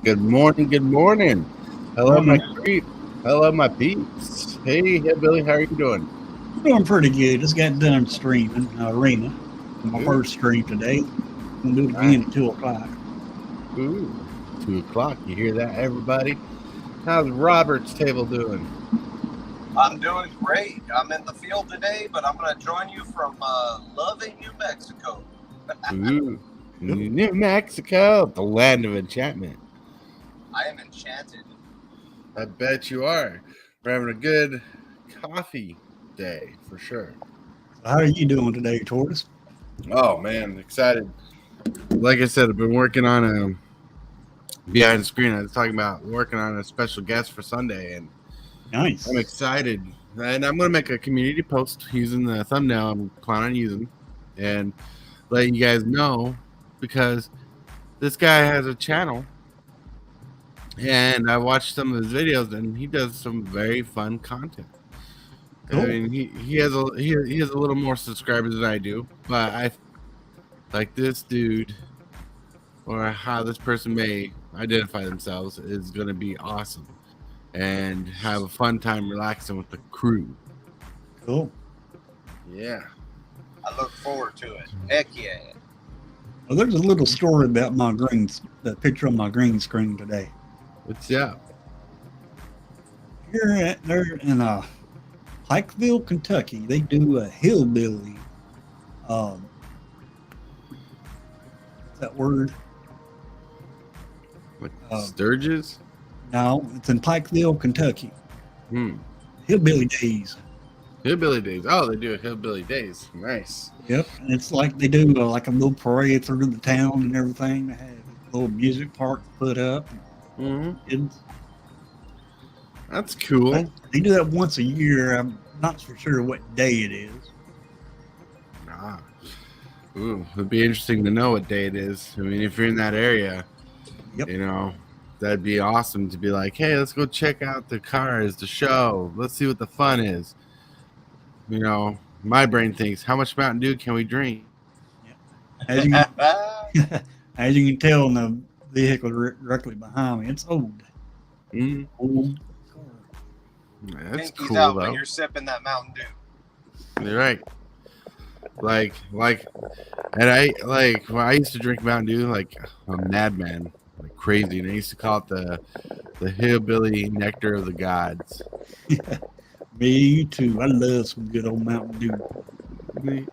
Good morning. Good morning. Hello, my Morning. creep. Hello, my peeps. Hey, Billy. How are you doing? Doing pretty good. Just got done streaming Arena. My Ooh, first stream today. Gonna do it nice. again at 2 o'clock. Ooh, 2 o'clock. You hear that, everybody? How's Robert's table doing? I'm doing great. I'm in the field today, but I'm going to join you from loving New Mexico. Ooh, New Mexico, the land of enchantment. I am enchanted. I bet you are. We're having a good coffee day for sure. So how are you doing today, Tortoise? Oh man, excited. Like I said, I've been working on behind the screen. I was talking about working on a special guest for Sunday, and I'm Nice. excited. And I'm going to make a community post using the thumbnail I'm planning on using and letting you guys know because this guy has a channel and I watched some of his videos and he does some very fun content. I Cool. mean, he has a little more subscribers than I do, but I like this dude or how this person may identify themselves is going to be awesome and have a fun time relaxing with the crew. Cool. Yeah. I look forward to it. Heck yeah. Well, there's a little story about that picture on my green screen today. What's up? They're in Pikeville, Kentucky. They do a hillbilly. Um, what's that word? Like Um, Sturgis? no, it's in Pikeville, Kentucky. Hmm. Hillbilly Days. Hillbilly Days. Oh, they do a Hillbilly Days. Nice. Yep, and it's like they do like a little parade through the town and everything. They have a little music park put up. Mm-hmm. Kids. That's cool. They do that once a year. I'm not for sure what day it is. Ah. Ooh, it'd be interesting to know what day it is. I mean, if you're in that area, Yep. you know, that'd be awesome to be like, hey, let's go check out the cars, the show. Let's see what the fun is. You know, my brain thinks, how much Mountain Dew can we drink? As you as you can tell in the vehicle directly behind me, it's old. Mm, Old car. that's Pinky's cool, out though. when you're sipping that Mountain Dew. You're right. Like, and I used to drink Mountain Dew like a madman, like crazy, and I used to call it the hillbilly nectar of the gods. Me too. I love some good old Mountain Dew.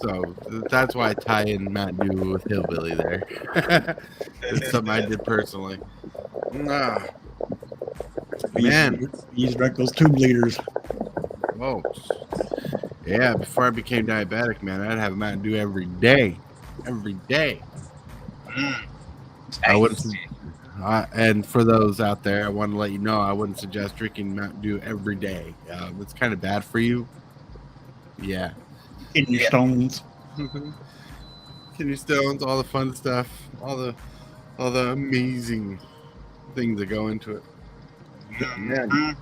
So that's why I tie in Mountain Dew with hillbilly there. It's something I did personally. Nah, man. You used to drink those 2 liters. Whoa. Yeah, before I became diabetic, man, I'd have Mountain Dew every day. Every day. I wouldn't. And for those out there, I want to let you know I wouldn't suggest drinking Mountain Dew every day. It's kind of bad for you. Yeah. Kidney stones. Kidney stones, all the fun stuff, all the amazing things that go into it. Man.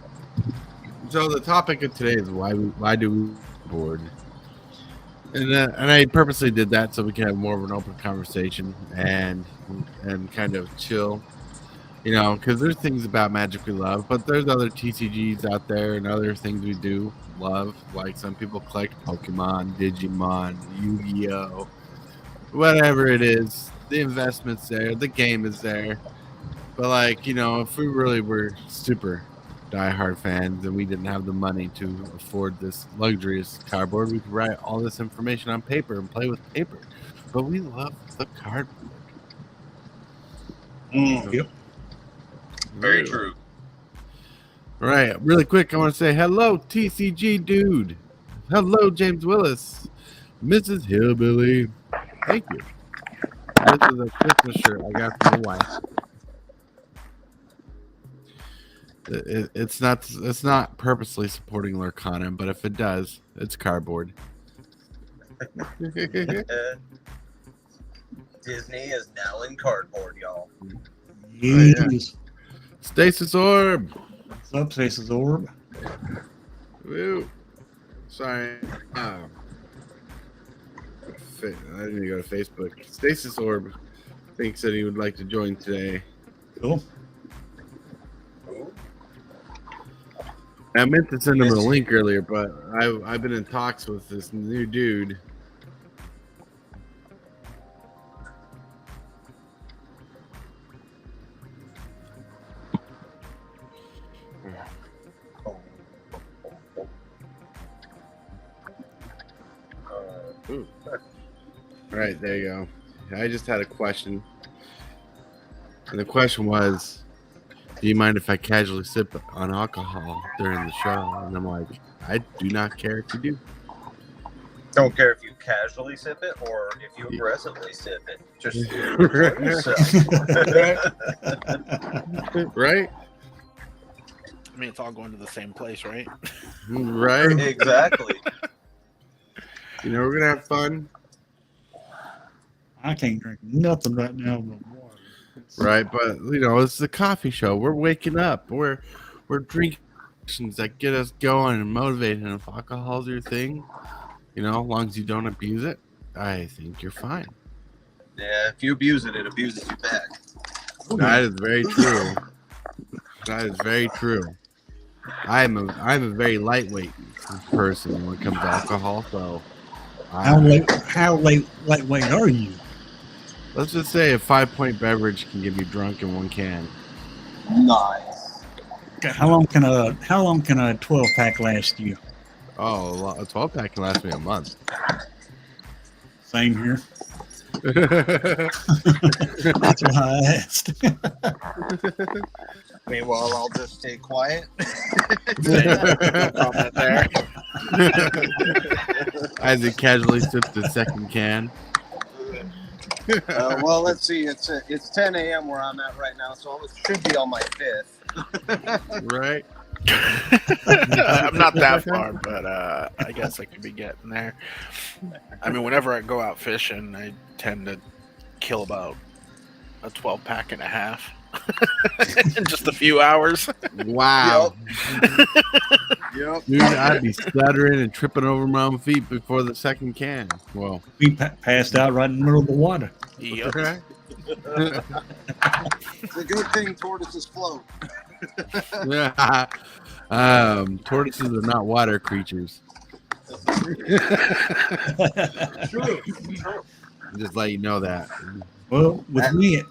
So the topic of today is why do we board? And I purposely did that so we can have more of an open conversation and kind of chill, you know, because there's things about Magic we love, but there's other TCGs out there and other things we do love. Like some people collect Pokemon, Digimon, Yu-Gi-Oh, whatever it is. The investment's there, the game is there, but like, you know, if we really were super diehard fans and we didn't have the money to afford this luxurious cardboard, we could write all this information on paper and play with paper. But we love the cardboard. Yep. Very true. Right. Really quick, I want to say hello, TCG dude. Hello, James Willis. Mrs. Hillbilly. Thank you. This is a Christmas shirt I got from my wife. It's not purposely supporting Lurkana, but if it does, it's cardboard. Disney is now in cardboard, y'all. Yes. Stasis Orb. What's up, Stasis Orb? Woo. Sorry. I need to go to Facebook. Stasis Orb thinks that he would like to join today. Cool. I meant to send him a link earlier, but I've been in talks with this new dude. Ooh. All right, there you go. I just had a question. And the question was, do you mind if I casually sip on alcohol during the show? And I'm like, I do not care if you do. Don't care if you casually sip it or if you aggressively sip it. Just Right? I mean, it's all going to the same place, right? Right? Exactly. You know, we're going to have fun. I can't drink nothing right now but water. Right, but you know, it's the coffee show. We're waking up. We're drinking things that get us going and motivated. And if alcohol's your thing, you know, as long as you don't abuse it, I think you're fine. Yeah, if you abuse it, it abuses you back. That is very true. That is very true. I'm a very lightweight person when it comes to alcohol. So How lightweight are you? let's just say a 5-point beverage can get me drunk in one can. Nice. How long can a 12-pack last you? Oh, a 12-pack can last me a month. Same here. That's why I asked. Meanwhile, I'll just stay quiet. Comment there. As he casually sips the second can. Well, let's see. It's 10 a.m. where I'm at right now, so I should be on my fifth. Right? I'm not that far, but I guess I could be getting there. I mean, whenever I go out fishing, I tend to kill about a 12-pack and a half in just a few hours. Wow. Yep. Dude, I'd be stuttering and tripping over my own feet before the second can. Well, We passed out right in the middle of the water. Yep. okay. It's a good thing tortoises float. Yeah. Tortoises are not water creatures. True. Just let you know that. Well, with me,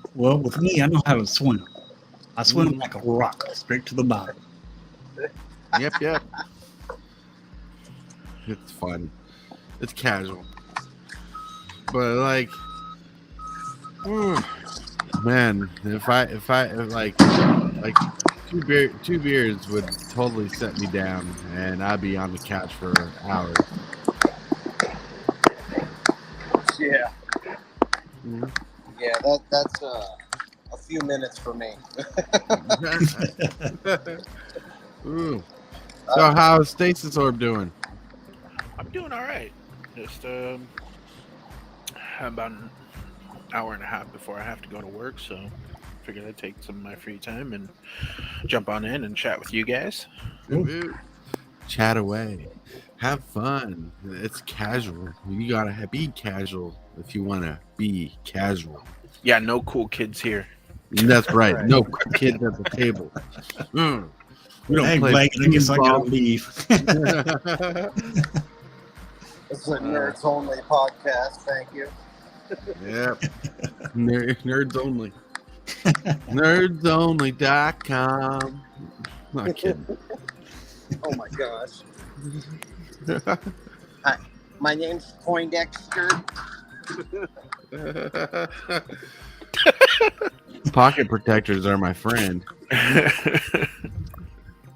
I know how to swim. I swim like a rock, straight to the bottom. Yep. It's fun. It's casual. But like, man, if like two beers would totally set me down, and I'd be on the couch for hours. Yeah. Mhm. Yeah, that's a few minutes for me. Ooh. So how's Stasis Orb doing? I'm doing all right. Just about an hour and a half before I have to go to work, so figured I'd take some of my free time and jump on in and chat with you guys. Ooh. Chat away. Have fun. It's casual. You gotta be casual if you want to be casual. Yeah, no cool kids here. That's right. No kids at the table. We don't Hey, play Blake, I guess I gotta foosball. leave. It's a nerds only podcast. Thank you. Yep. Nerds only. Nerdsonly.com. Not kidding. Oh my gosh. Hi, my name's Poindexter. Pocket protectors are my friend.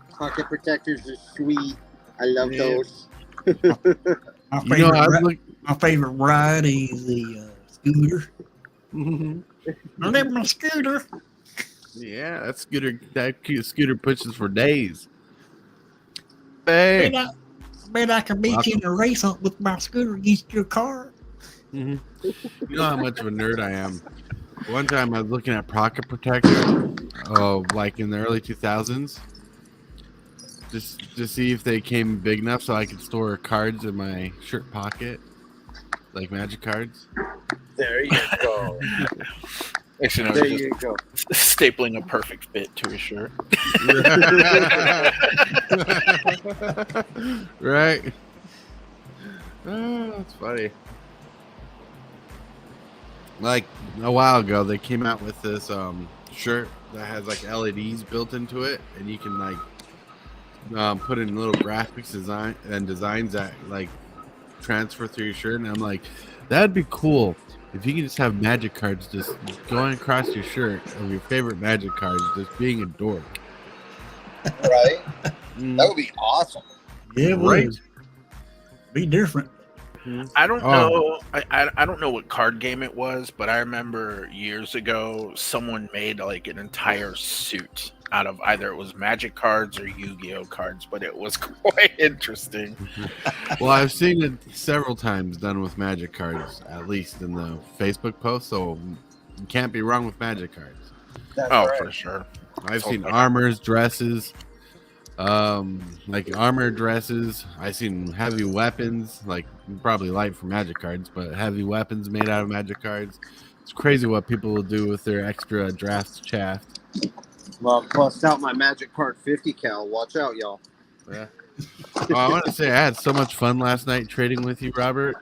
Pocket protectors are sweet. I love Yeah. those. My You know, my favorite ride is the scooter. I live my scooter. Yeah, that scooter pushes for days. Hey. I bet I can beat you in a race with my scooter against your car. You know how much of a nerd I am. One time I was looking at pocket protector, like in the early 2000s, just to see if they came big enough so I could store cards in my shirt pocket, like magic cards. There you go. Actually, no, There just you go. stapling a perfect fit to his shirt. Right. Oh, that's funny. Like a while ago, they came out with this shirt that has like LEDs built into it, and you can like put in little graphics designs that like transfer through your shirt. And I'm like, that'd be cool if you could just have magic cards just going across your shirt of your favorite magic cards, just being a dork. Right? Mm. That would be awesome. Yeah, it Right. would. Be different. I don't Oh. know. I don't know what card game it was, but I remember years ago someone made like an entire suit out of either it was Magic cards or Yu-Gi-Oh cards, but it was quite interesting. Well, I've seen it several times done with magic cards, at least in the Facebook post. So you can't be wrong with magic cards. That's Oh, right. for sure. I've So seen like- armors, dresses, like armor dresses. I've seen heavy weapons, like probably light for magic cards, but heavy weapons made out of magic cards. It's crazy what people will do with their extra draft shaft. Well, bust out my Magic Card 50 cal. Watch out, y'all. Yeah. Oh, I want to say I had so much fun last night trading with you, Robert.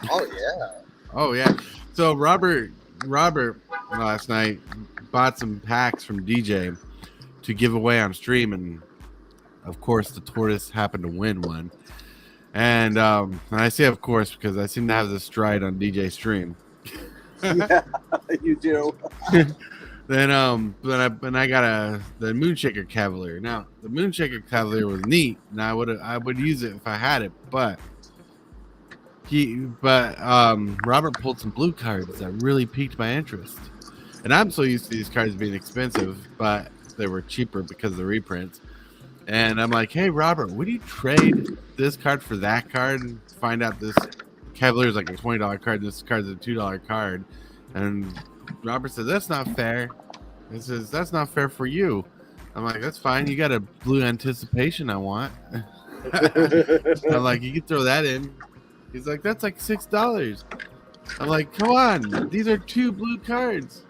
Oh, yeah. Oh yeah. So Robert last night bought some packs from DJ to give away on stream, and of course the Tortoise happened to win one. And I say of course because I seem to have this stride on DJ stream. Yeah, you do. Then I got the Moonshaker Cavalier. Now the Moonshaker Cavalier was neat, and I would use it if I had it, but Robert pulled some blue cards that really piqued my interest. And I'm so used to these cards being expensive, but they were cheaper because of the reprints. And I'm like, hey Robert, would you trade this card for that card and find out this Cavalier is like a $20 card and this card's a $2 card? And Robert said, that's not fair. He says, that's not fair for you. I'm like, that's fine. You got a blue anticipation I want. I'm like, you can throw that in. He's like, that's like $6. I'm like, come on. These are 2 blue cards.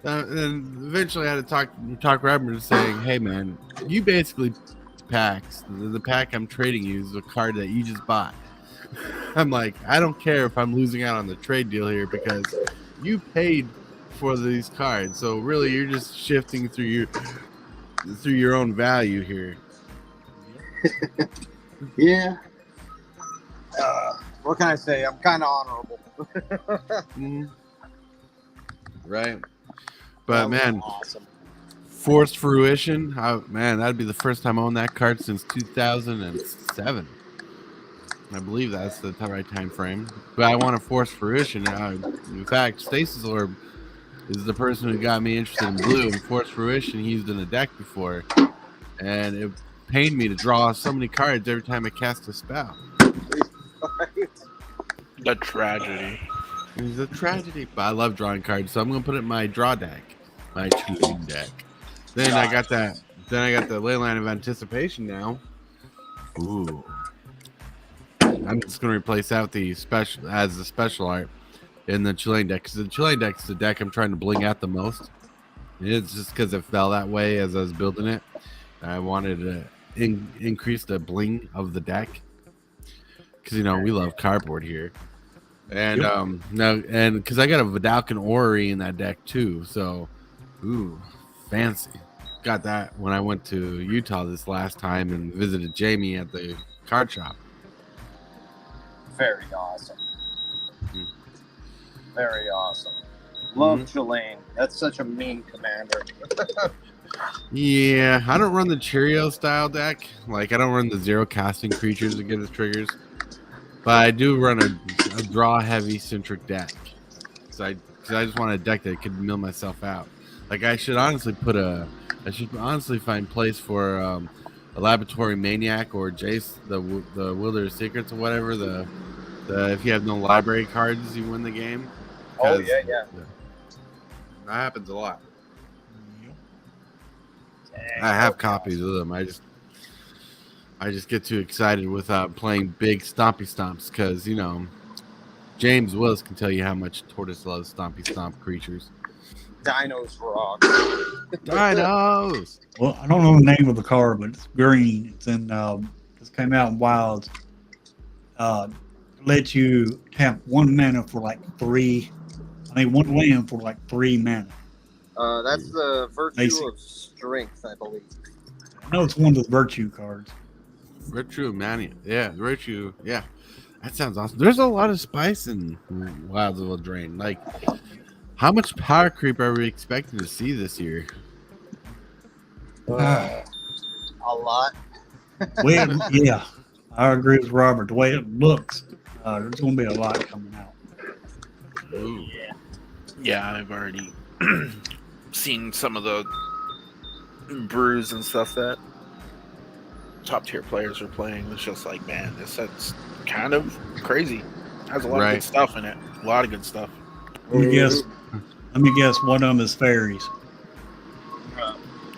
And eventually I had to talk Robert into saying, hey man, you basically packs. The pack I'm trading you is a card that you just bought. I'm like, I don't care if I'm losing out on the trade deal here because you paid for these cards. So really you're just shifting through your own value here. Yeah. What can I say? I'm kind of honorable. Right. But That was man, awesome. Forced Fruition, man, that'd be the first time I owned that card since 2007. I believe that's the right time frame. But I want a Forced Fruition. In fact, Stasis Orb is the person who got me interested in blue. And Forced Fruition, he used in a deck before. And it pained me to draw so many cards every time I cast a spell. The tragedy. It was a tragedy. But I love drawing cards, so I'm going to put it in my draw deck. My choosing deck. Then I got that. Then I got the Leyline of Anticipation now. Ooh. I'm just gonna replace that with the special art in the Chilean deck, because the Chilean deck is the deck I'm trying to bling out the most. It's just because it fell that way as I was building it. I wanted to increase the bling of the deck, because we love cardboard here. And and because I got a Vidalcan Orrery in that deck too, so ooh, fancy. Got that when I went to Utah this last time and visited Jamie at the card shop. Very awesome. Mhm. Very awesome. Love Mhm. Chilean. That's such a mean commander. Yeah, I don't run the Cheerio style deck. Like I don't run the 0 casting creatures to get his triggers, but I do run a draw heavy centric deck. So I just want a deck that could mill myself out. Like I should honestly find place for a Laboratory Maniac or Jace, the Wielder of Secrets or whatever. The if you have no library cards, you win the game. Oh 'Cause, yeah. that happens a lot. Dang, I have that'd be copies awesome. of them. I just get too excited with playing big stompy stomps because James Willis can tell you how much Tortoise loves stompy stomp creatures. Dinos rock. Dinos. Well, I don't know the name of the card, but it's green. It's in. Just came out in Wilds. Let you tap 1 mana for like 3. I mean, 1 land for like 3 mana. That's the Virtue Basic. of Strength, I believe. I know it's one of the virtue cards. Virtue of Mania. Yeah, Virtue. Yeah. That sounds awesome. There's a lot of spice in Wilds of Eldraine. Like, how much power creep are we expecting to see this year? A lot. Yeah, I agree with Robert. The way it looks, there's going to be a lot coming out. Ooh. Yeah, I've already seen some of the brews and stuff that top tier players are playing. It's just like, man, this set's kind of crazy. Has a lot of good stuff in it. A lot of good stuff. Let me guess. One of them is fairies.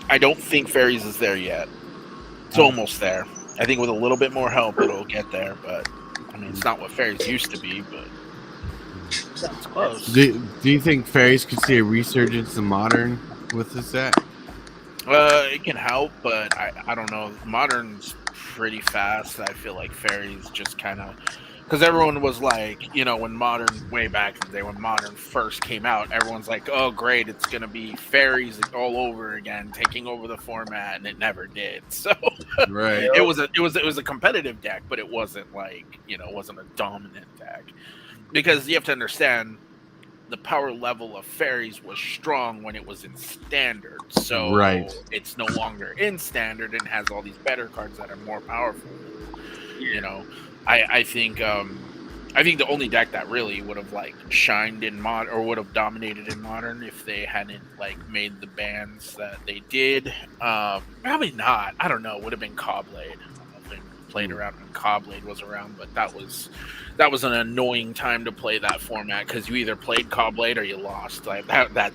I don't think fairies is there yet. It's almost there. I think with a little bit more help, it'll get there. But I mean, it's not what fairies used to be, but it's close. Do you think fairies could see a resurgence in modern with this set? It can help, but I don't know. Modern's pretty fast. I feel like fairies just kind of, because everyone was like, you know, when modern, way back in the day when modern first came out, everyone's like, oh great, it's gonna be fairies all over again, taking over the format, and it never did. So Right. it was a competitive deck, but it wasn't like, you know, it wasn't a dominant deck, because you have to understand the power level of fairies was strong when it was in standard, so it's no longer in standard and has all these better cards that are more powerful. You know, I think the only deck that really would have like shined in mod or would have dominated in modern if they hadn't like made the bans that they did, probably not. I don't know. Would have been Cobblade. I don't know if they played around when Cobblade was around, but that was an annoying time to play that format because you either played Cobblade or you lost. Like that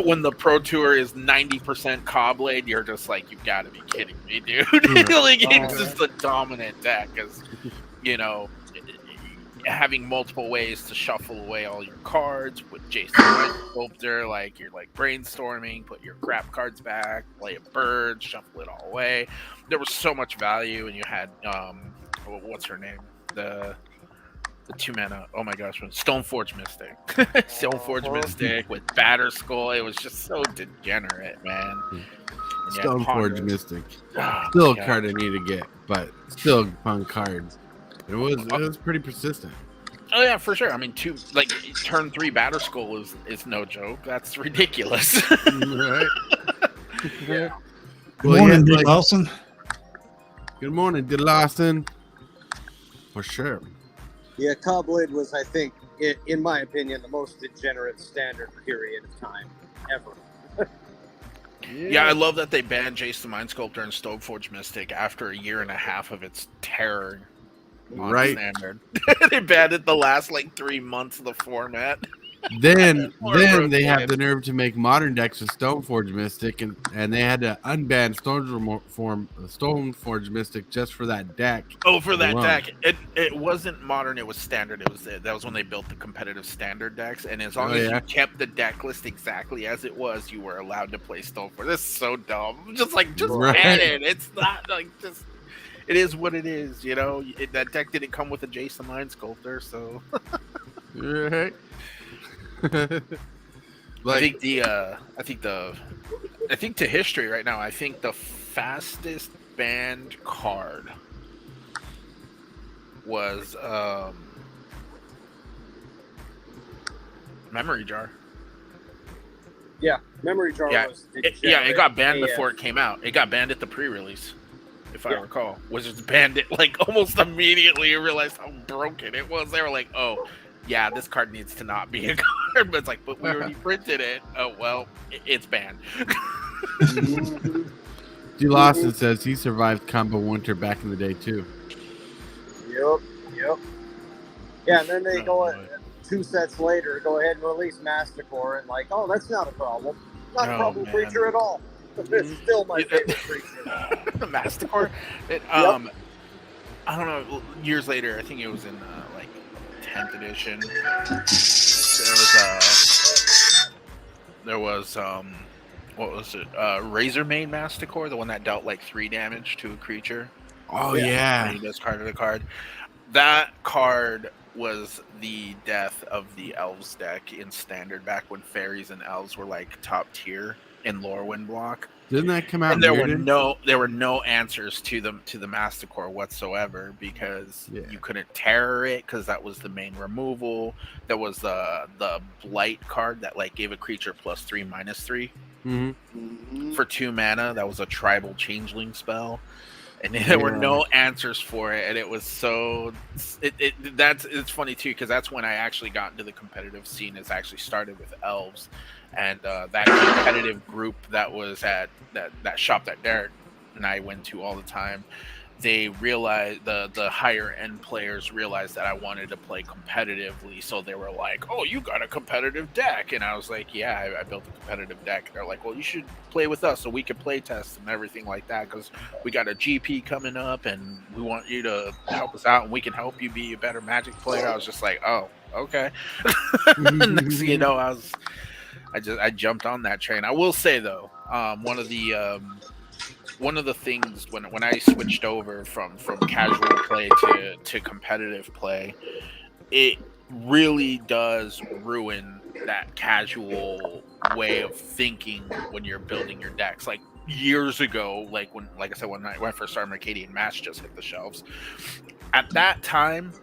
when the Pro Tour is 90% Cobblade, you're just like, you've got to be kidding me, dude. Like, it's just a dominant deck, because, you know, having multiple ways to shuffle away all your cards with Jason White Sculptor, like you're like brainstorming, put your crap cards back, play a bird, shuffle it all away. There was so much value, and you had what's her name? The 2 mana. Oh my gosh, Stoneforge Mystic. Stoneforge Mystic with Batter Skull. It was just so degenerate, man. Stoneforge Mystic. Still a card I need to get, but still a fun card. It was pretty persistent. Oh yeah, for sure. I mean, turn 3 Batter Skull is no joke. That's ridiculous. Right. Yeah. Good morning, Dick Lawson. Good morning, Dick Lawson. For sure. Yeah, Cobblade was, I think, in my opinion, the most degenerate standard period of time ever. Yeah, I love that they banned Jace the Mind Sculptor and Stoneforge Mystic after a year and a half of its terror on standard. They banned it the last like 3 months of the format. Then they have the nerve to make modern decks with Stoneforge Mystic, and they had to unban Stoneforge Mystic just for that deck. Oh, for that deck. It wasn't modern, it was standard. That was when they built the competitive standard decks, and as long as you kept the deck list exactly as it was, you were allowed to play Stoneforge. This is so dumb. Just ban it. It's not like just. It is what it is, you know. That deck didn't come with a Jason Mind Sculptor, so. Right. I think to history right now, I think the fastest banned card was Memory Jar. Yeah, Memory Jar was. It got banned before it came out. It got banned at the pre-release, if I recall. Wizards banned it like almost immediately. You realized how broken it was. They were like, "Oh, yeah, this card needs to not be a card." But it's like, but we already printed it. Oh well, it's banned. D. Lawson says he survived Combo Winter back in the day too. Yep. Yeah, and then they go 2 sets later, go ahead and release Masticore, and like, oh, that's not a problem. Not a problem creature at all. It's still my favorite creature. Masticore. I don't know. Years later, I think it was in like 10th edition. There was There was what was it? Razormane Masticore, the one that dealt like 3 damage to a creature. Oh Yeah. yeah. When you discarded a card. That card was the death of the Elves deck in Standard back when fairies and elves were like top tier in Lorwyn block. Didn't that come out? And there muted? were no answers to the Masticore whatsoever because Yeah. you couldn't terror it because that was the main removal. There was the blight card that like gave a creature +3/-3 for 2 mana. That was a tribal changeling spell. And there were no answers for it, and it was so. It's funny too because that's when I actually got into the competitive scene. It's actually started with elves, and that competitive group that was at that shop that Derek and I went to all the time. They realized the higher end players realized that I wanted to play competitively, so they were like, "Oh, you got a competitive deck," and I was like, "Yeah, I built a competitive deck." And they're like, "Well, you should play with us so we can play test and everything like that because we got a GP coming up and we want you to help us out and we can help you be a better Magic player." I was just like, "Oh, okay." Next thing you know, I jumped on that train. I will say though, one of the things when I switched over from casual play to competitive play, it really does ruin that casual way of thinking when you're building your decks. Like years ago, like I said, when I first started Mercadian Match just hit the shelves. At that time,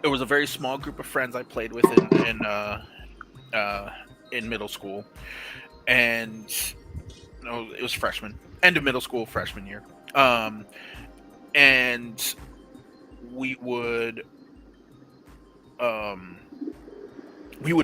it was a very small group of friends I played with in middle school, and no, it was freshman. End of middle school, freshman year. And we would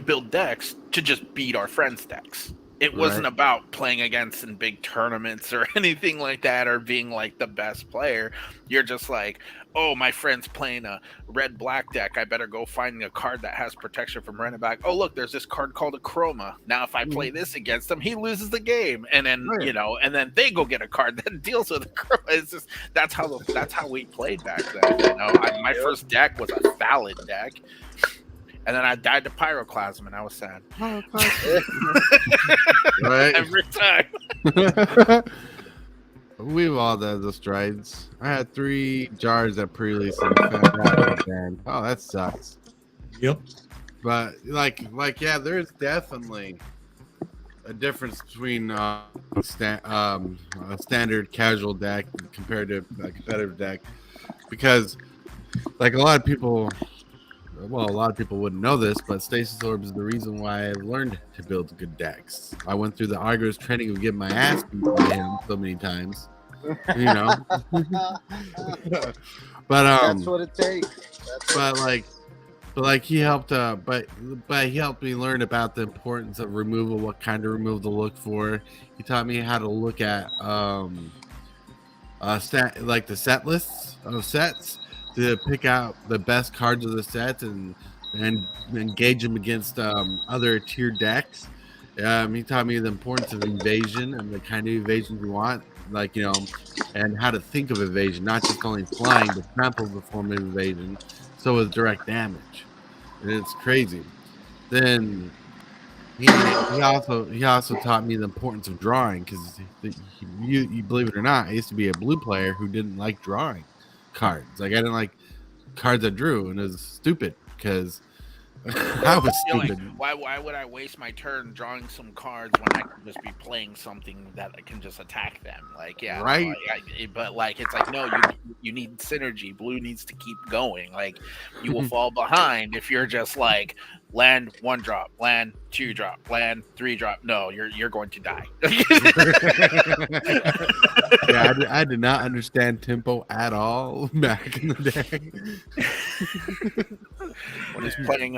build decks to just beat our friends' decks. It wasn't about playing against in big tournaments or anything like that or being like the best player. You're just like, oh, my friend's playing a red-black deck. I better go find a card that has protection from running back. Oh, look, there's this card called a Chroma. Now, if I play this against him, he loses the game. And then, and then they go get a card that deals with a Chroma. It's just, that's how we played back then. My first deck was a Thallid deck. And then I died to Pyroclasm, and I was sad. Right. Every time. We've all done the strides. I had 3 jars at pre-release and found out again. Oh, that sucks. Yep. But like yeah, there's definitely a difference between a standard casual deck compared to a competitive deck, because like a lot of people wouldn't know this, but Stasis Orb is the reason why I learned to build good decks. I went through the Argos training of getting my ass beat by him so many times, you know. But that's what it takes. But he helped. But he helped me learn about the importance of removal, what kind of removal to look for. He taught me how to look at like the set lists of sets, to pick out the best cards of the sets and engage them against other tier decks. He taught me the importance of evasion and the kind of evasion we want, like, you know, and how to think of evasion, not just only flying, but trample the form of evasion, so with direct damage. And it's crazy. Then he also taught me the importance of drawing, because you believe it or not, I used to be a blue player who didn't like drawing cards. Like, I didn't like cards I drew, and it was stupid because I was stupid. Like, why would I waste my turn drawing some cards when I can just be playing something that I can just attack them? Like, yeah, right. But like, it's like, no, you need synergy. Blue needs to keep going. Like, you will fall behind if you're just like land 1 drop, land 2 drop, land 3 drop. No, you're going to die. Yeah, I did not understand tempo at all back in the day. When he's playing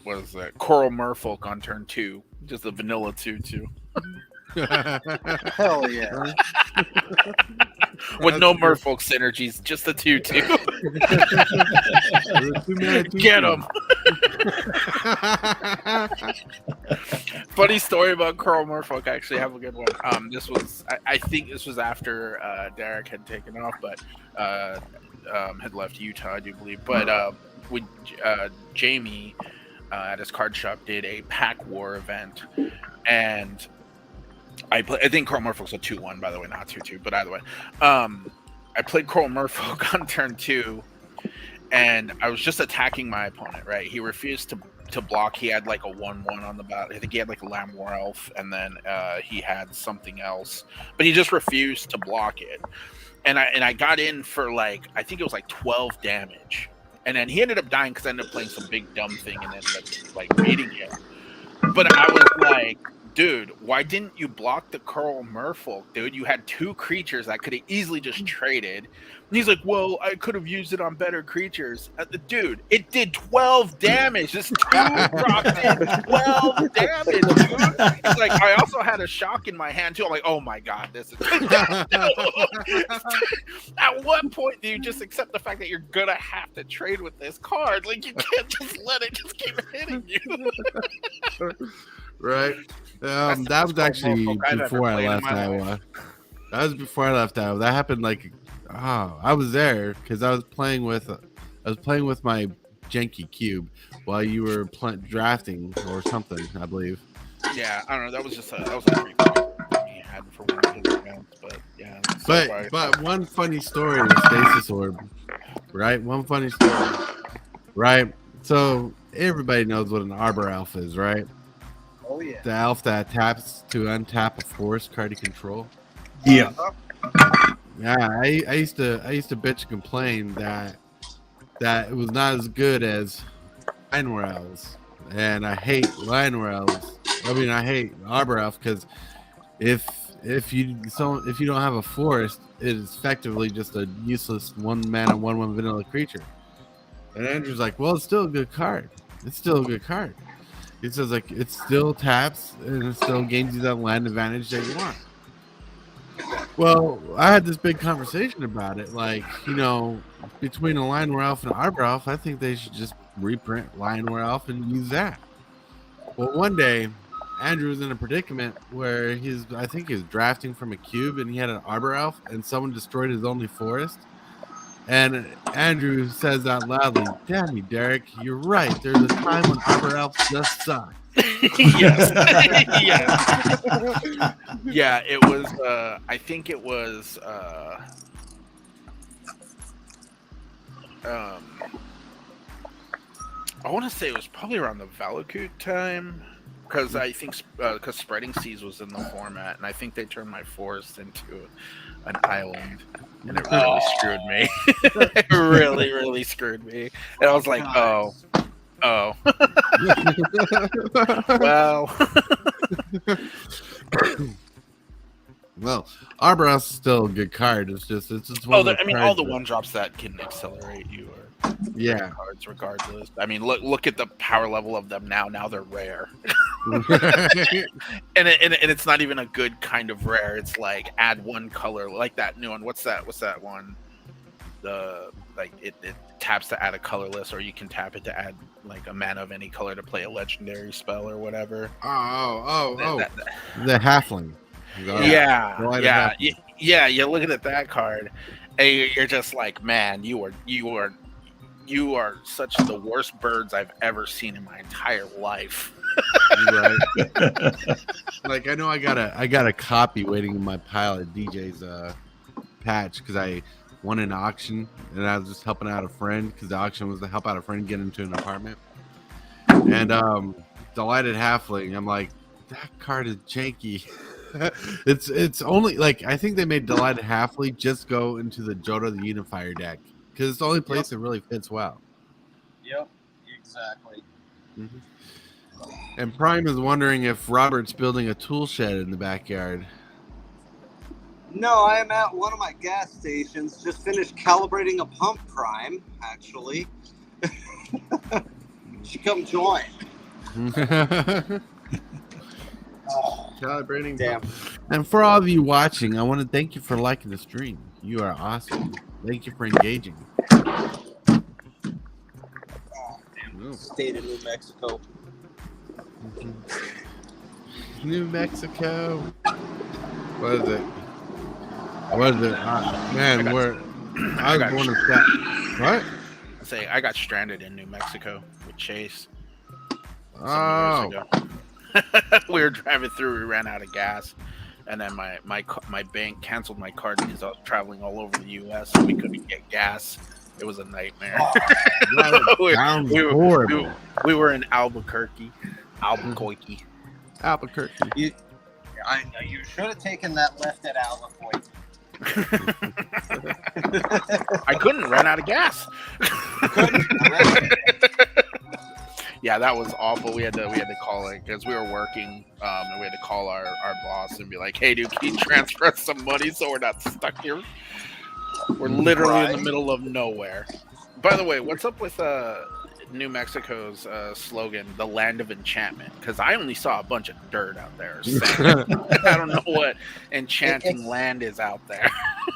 what is that? Coral Merfolk on turn 2, just a vanilla 2/2. Hell yeah. With no Merfolk synergies, just the 2/2. Get him. Funny story about Coral Merfolk. I actually have a good one. This was, I think this was after Derek had taken off, but had left Utah, I do believe. But when Jamie at his card shop did a pack war event, and I think Carl Merfolk's a 2-1, by the way, not 2-2, but either way. I played Carl Merfolk on turn 2, and I was just attacking my opponent, right? He refused to block. He had like a 1-1 on the bat. I think he had like a Lamb War Elf, and then he had something else, but he just refused to block it. And I got in for like, I think it was like 12 damage. And then he ended up dying because I ended up playing some big dumb thing and ended up like beating him. But I was like, dude, why didn't you block the Carl Merfolk, dude? You had 2 creatures that could have easily just traded. And he's like, well, I could have used it on better creatures. Dude, it did 12 damage. This 2 dropped in 12 damage, dude. He's like, I also had a shock in my hand, too. I'm like, oh, my God, this is... At what point do you just accept the fact that you're going to have to trade with this card? Like, you can't just let it just keep hitting you. Right. That was actually before I left Iowa. That was before I left Iowa. That happened like, I was there because I was playing with my janky cube while you were drafting or something, I believe. Yeah, I don't know. That was a free point he had for one of his events, but yeah. But one funny story with Stasis Orb, right? One funny story, right? So everybody knows what an Arbor Elf is, right? Oh yeah. The elf that taps to untap a forest card you control. Yeah. Yeah, I used to bitch and complain that it was not as good as Lionware Elves, and I hate Lionware Elves. I mean, I hate Arbor Elf because if you don't have a forest, it is effectively just a useless 1-mana 1/1 vanilla creature. And Andrew's like, well, it's still a good card. It's still a good card. He says like it still taps and it still gains you that land advantage that you want. Well, I had this big conversation about it. Like, between a Lionware Elf and an Arbor Elf, I think they should just reprint Lionware Elf and use that. Well, one day, Andrew was in a predicament where I think he was drafting from a cube and he had an Arbor Elf and someone destroyed his only forest. And Andrew says out loudly, damn you, Derek, you're right. There's a time when Arbor Elves just suck. Yes. Yes. Yeah, it was I think it was I want to say it was probably around the Valakut time, because I think because Spreading Seas was in the format, and I think they turned my forest into an island, and it really screwed me. It really, really screwed me. And I was like, oh. Well. Well, Arbor Elf's still a good card. It's just one of all the 1-drops that can accelerate you are yeah cards regardless. I mean, look at the power level of them now. Now they're rare. and it's not even a good kind of rare. It's like add 1 color, like that new one. What's that one? It taps to add a colorless, or you can tap it to add like a mana of any color to play a legendary spell or whatever. The Halfling. Yeah. You're looking at that card, and you're just like, man, you are such the worst birds I've ever seen in my entire life. Right. Like, I know I got a copy waiting in my pile at DJ's patch because I won an auction and I was just helping out a friend because the auction was to help out a friend get into an apartment. And Delighted Halfling, I'm like, that card is janky. It's only like, I think they made Delighted Halfling just go into the Jodo the Unifier deck because it's the only place it really fits well. Yep, exactly. Mm-hmm. And Prime is wondering if Robert's building a tool shed in the backyard. No, I am at one of my gas stations. Just finished calibrating a pump, Prime, actually. You should come join. Calibrating. Damn. And for all of you watching, I want to thank you for liking the stream. You are awesome. Thank you for engaging. Oh, damn. State of New Mexico. New Mexico. What is it? Man, where I was born in What? I got stranded in New Mexico with Chase. some years ago. We were driving through. We ran out of gas, and then my bank canceled my card because I was traveling all over the U.S. and we couldn't get gas. It was a nightmare. Sounds horrible. We were in Albuquerque. Albuquerque. You should have taken that left at Albuquerque. I couldn't run out of gas. Yeah, that was awful. We had to call it because we were working, and we had to call our boss and be like, "Hey, dude, can you transfer us some money so we're not stuck here? We're literally in the middle of nowhere." By the way, what's up with New Mexico's slogan, "The Land of Enchantment"? Because I only saw a bunch of dirt out there. I don't know what enchanting land is out there.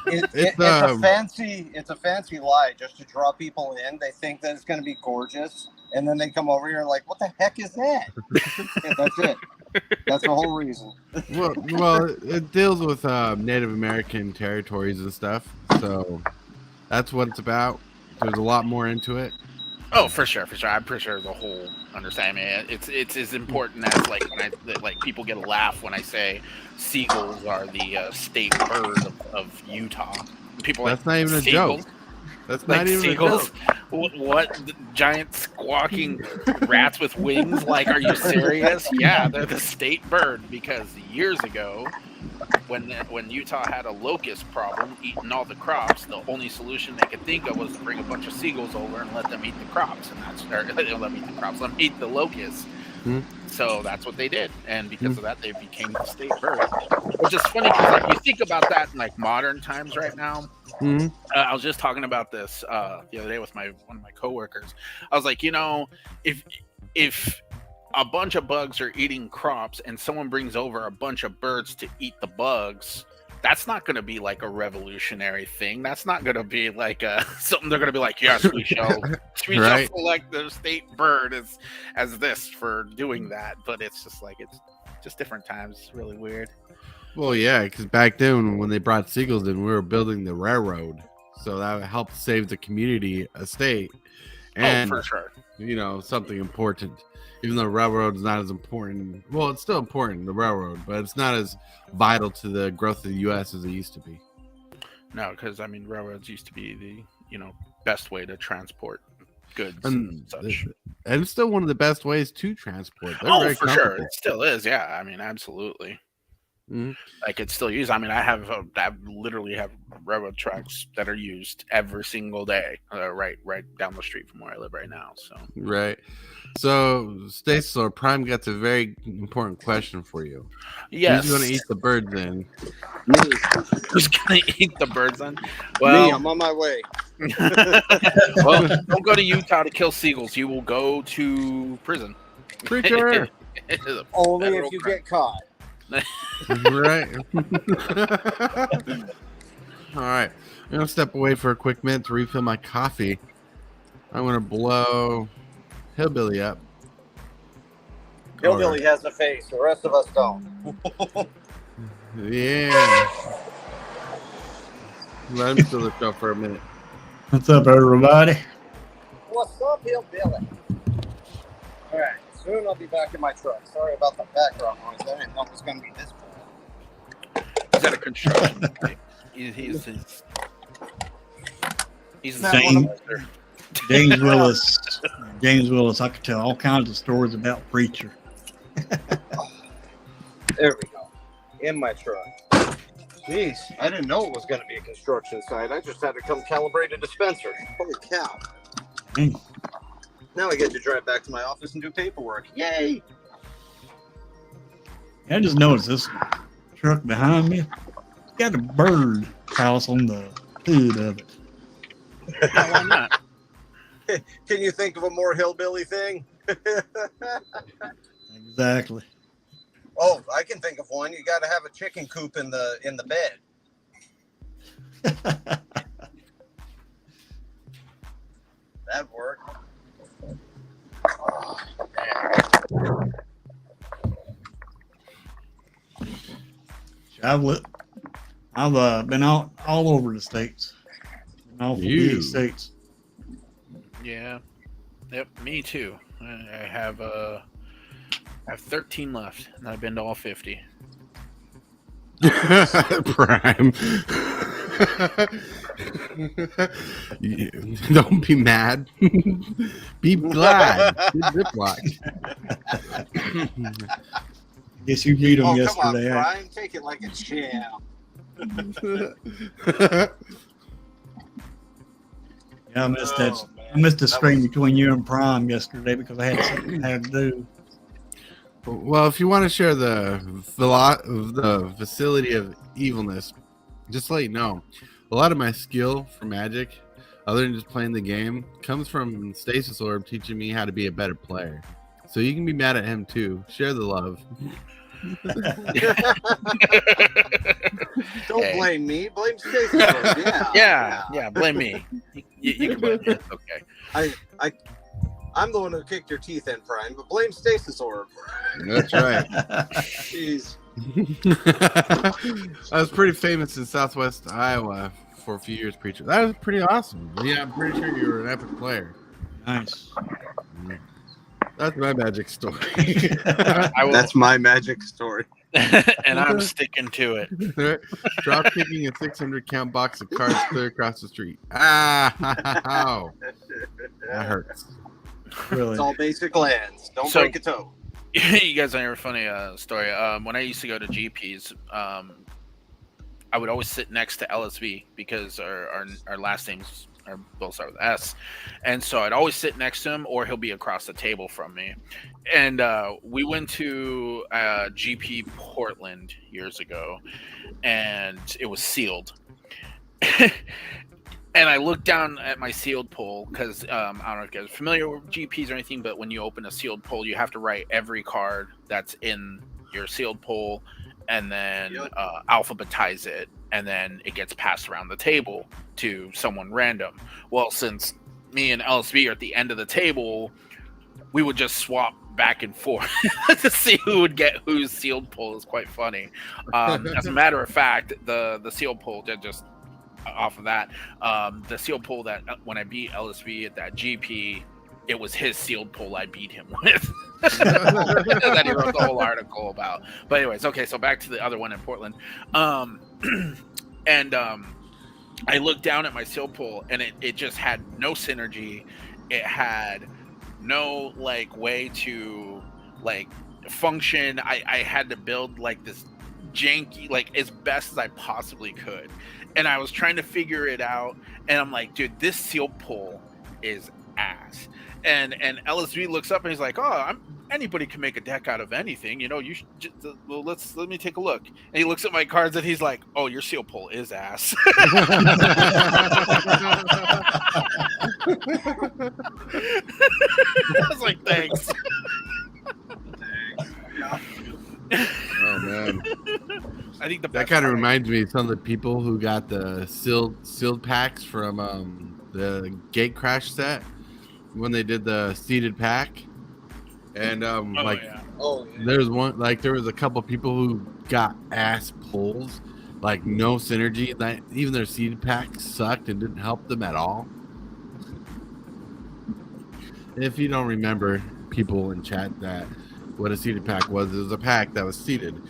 It's a fancy lie just to draw people in. They think that it's going to be gorgeous, and then they come over here and like, what the heck is that? Yeah, that's it. That's the whole reason. Well, it deals with Native American territories and stuff, so that's what it's about. There's a lot more into it. Oh, for sure. I'm pretty sure the whole understanding. It's as important as like people get a laugh when I say seagulls are the state bird of Utah. People That's like, not even a seagulls? joke. That's Like not even seagulls? a joke. What? The giant squawking rats with wings? Like, are you serious? Yeah, they're the state bird because years ago, when Utah had a locust problem eating all the crops, the only solution they could think of was to bring a bunch of seagulls over and let them eat the crops, and let them eat the locusts. Hmm. So that's what they did, and because of that, they became the state bird. Which is funny because like, you think about that in like modern times right now. Hmm. I was just talking about this the other day with one of my coworkers. I was like, if a bunch of bugs are eating crops and someone brings over a bunch of birds to eat the bugs, that's not going to be like a revolutionary thing. That's not going to be like something they're going to be like, yes, we shall select the state bird as this for doing that. But it's just like, it's just different times. It's really weird. Well, yeah, because back then when they brought seagulls in, we were building the railroad, so that helped save the community estate. And, for sure. Something important. Even though railroad is not as important. Well, it's still important, the railroad, but it's not as vital to the growth of the U.S. as it used to be. No, because, railroads used to be the, best way to transport goods and such. And it's still one of the best ways to transport. They're for sure. It still is, yeah. Absolutely. Mm-hmm. Like, it's still used. I literally have railroad tracks that are used every single day, right down the street from where I live right now. So right. So, Stacy, Prime gets a very important question for you. Yes. Who's going to eat the birds then? Me. Who's going to eat the birds then? Well, me, I'm on my way. Well, don't go to Utah to kill seagulls. You will go to prison. Preacher. Only if you get caught. Right. All right. I'm going to step away for a quick minute to refill my coffee. I'm going to blow Hillbilly up. Hillbilly has a face. The rest of us don't. Yeah. Let him fill the show for a minute. What's up, everybody? What's up, Hillbilly? All right. Soon I'll be back in my truck. Sorry about the background noise. I didn't know it was going to be this bad. He's at a construction site. He's James Willis. I could tell all kinds of stories about Preacher. There we go. In my truck. Jeez, I didn't know it was going to be a construction site. I just had to come calibrate a dispenser. Holy cow. Mm. Now I get to drive back to my office and do paperwork. Yay! I just noticed this truck behind me. It's got a bird house on the hood of it. Why not? Can you think of a more hillbilly thing? Exactly. Oh, I can think of one. You got to have a chicken coop in the bed. That'd work. I've been all over the states. All 48 states. Yeah. Yep. Me too. I have I have 13 left, and I've been to all 50. Prime. Don't be mad. Be glad. Good Ziploc. Guess you beat him Oh, yesterday. come on, Brian. Take it like a champ. Yeah, I missed Oh, that. man. I missed the That stream was- between you and Prime yesterday because I had something I had to do. Well, if you want to share the facility of evilness, just let you know, a lot of my skill for Magic, other than just playing the game, comes from Stasis Orb teaching me how to be a better player. So you can be mad at him too. Share the love. Don't Hey. blame me. Blame Stacy. Yeah. Yeah, blame me. You can blame me. It's okay. I'm the one who kicked your teeth in, Prime, but blame Stasis Orb. That's right. Jeez. I was pretty famous in Southwest Iowa for a few years, Preacher. That was pretty awesome. Yeah, I'm pretty sure you were an epic player. Nice. That's my Magic story. I will, That's my Magic story. and I'm sticking to it. Drop kicking a 600 count box of cards clear across the street. Ow. That hurts. Really. It's all basic lands. Don't So- break a toe. You guys want to hear a funny story? When I used to go to GPs, I would always sit next to LSV because our last names are both start with S, and so I'd always sit next to him, or he'll be across the table from me. And we went to GP Portland years ago, and it was sealed. And I looked down at my sealed pool because I don't know if you guys are familiar with GPs or anything, but when you open a sealed pool, you have to write every card that's in your sealed pool and then alphabetize it, and then it gets passed around the table to someone random. Well, since me and LSB are at the end of the table, we would just swap back and forth to see who would get whose sealed pool. Is quite funny. As a matter of fact, the sealed pool did just off of that, the sealed pool that when I beat LSV at that GP, it was his sealed pool I beat him with. That he wrote the whole article about. But anyways, okay, so back to the other one in Portland. And I looked down at my sealed pool, and it just had no synergy. It had no like way to like function. I had to build like this janky, like as best as I possibly could. And I was trying to figure it out, and I'm like, dude, this sealed pool is ass. And LSV looks up and he's like, oh, anybody can make a deck out of anything, you know. You should just, well, let me take a look. And he looks at my cards and he's like, oh, your sealed pool is ass. I was like, thanks. Oh man, I think that kind of reminds me of some of the people who got the sealed packs from the Gate Crash set when they did the seeded pack, and Oh, yeah. there was a couple people who got ass pulls, like no synergy. That even their seeded pack sucked and didn't help them at all. If you don't remember, people in chat, that what a seeded pack was, it was a pack that was seeded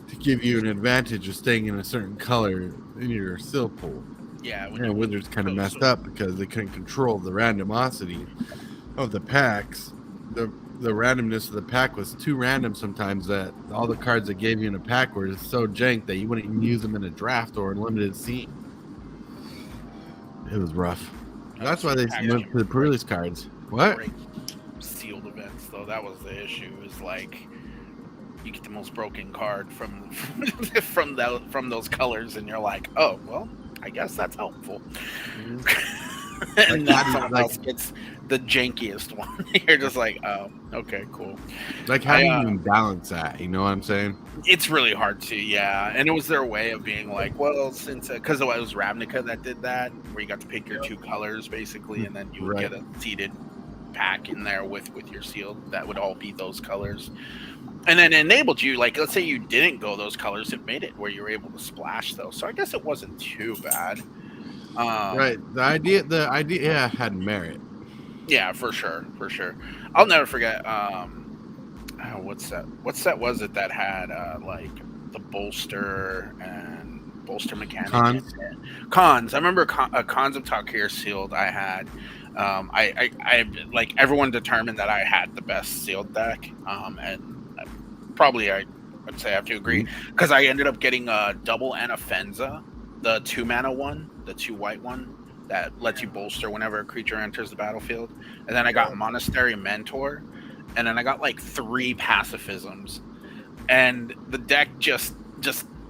to give you an advantage of staying in a certain color in your seal pool. Yeah, And Wizards kind of messed up because they couldn't control the randomosity of the packs. The randomness of the pack was too random sometimes that all the cards that gave you in a pack were so jank that you wouldn't even use them in a draft or a limited scene. It was rough. That's why they went to the pre-release cards. What? Sealed events, though, that was the issue. Is like you get the most broken card from those colors, and you're like, oh well, I guess that's helpful. And not someone else gets the jankiest one. You're just like, oh, okay, cool. Like, how do you even balance that? You know what I'm saying? It's really hard to, yeah. And it was their way of being like, well, since because it was Ravnica that did that, where you got to pick your two colors basically, and then you would get a seeded pack in there with your sealed that would all be those colors. And then it enabled you, like, let's say you didn't go those colors, it made it where you were able to splash those. So I guess it wasn't too bad. Right. The idea had merit. Yeah, for sure. I'll never forget. what set was it that had like the bolster and bolster mechanic? Cons. I remember Cons of Talkir sealed. I had. I like everyone determined that I had the best sealed deck, and probably I'd say I have to agree because I ended up getting a double Anafenza, the 2-mana one, the 2 white one that lets you bolster whenever a creature enters the battlefield, and then I got Monastery Mentor, and then I got like 3 pacifisms, and the deck just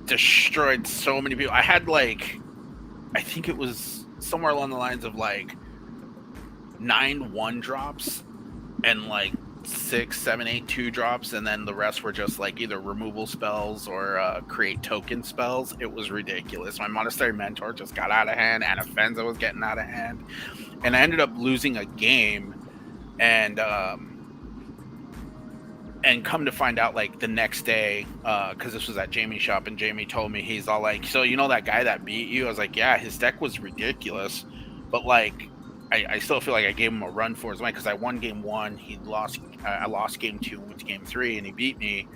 destroyed so many people. I had like, I think it was somewhere along the lines of like 9 1-drops and like 6, 7, 8 2-drops, and then the rest were just like either removal spells or create token spells. It was ridiculous. My Monastery Mentor just got out of hand, and Anafenza was getting out of hand, and I ended up losing a game, and come to find out like the next day, because this was at Jamie's shop, and Jamie told me, he's all like, so you know that guy that beat you? I was like, yeah, his deck was ridiculous, but like I still feel like I gave him a run for his money because I won game 1, he lost. I lost game 2, went to game 3, and he beat me.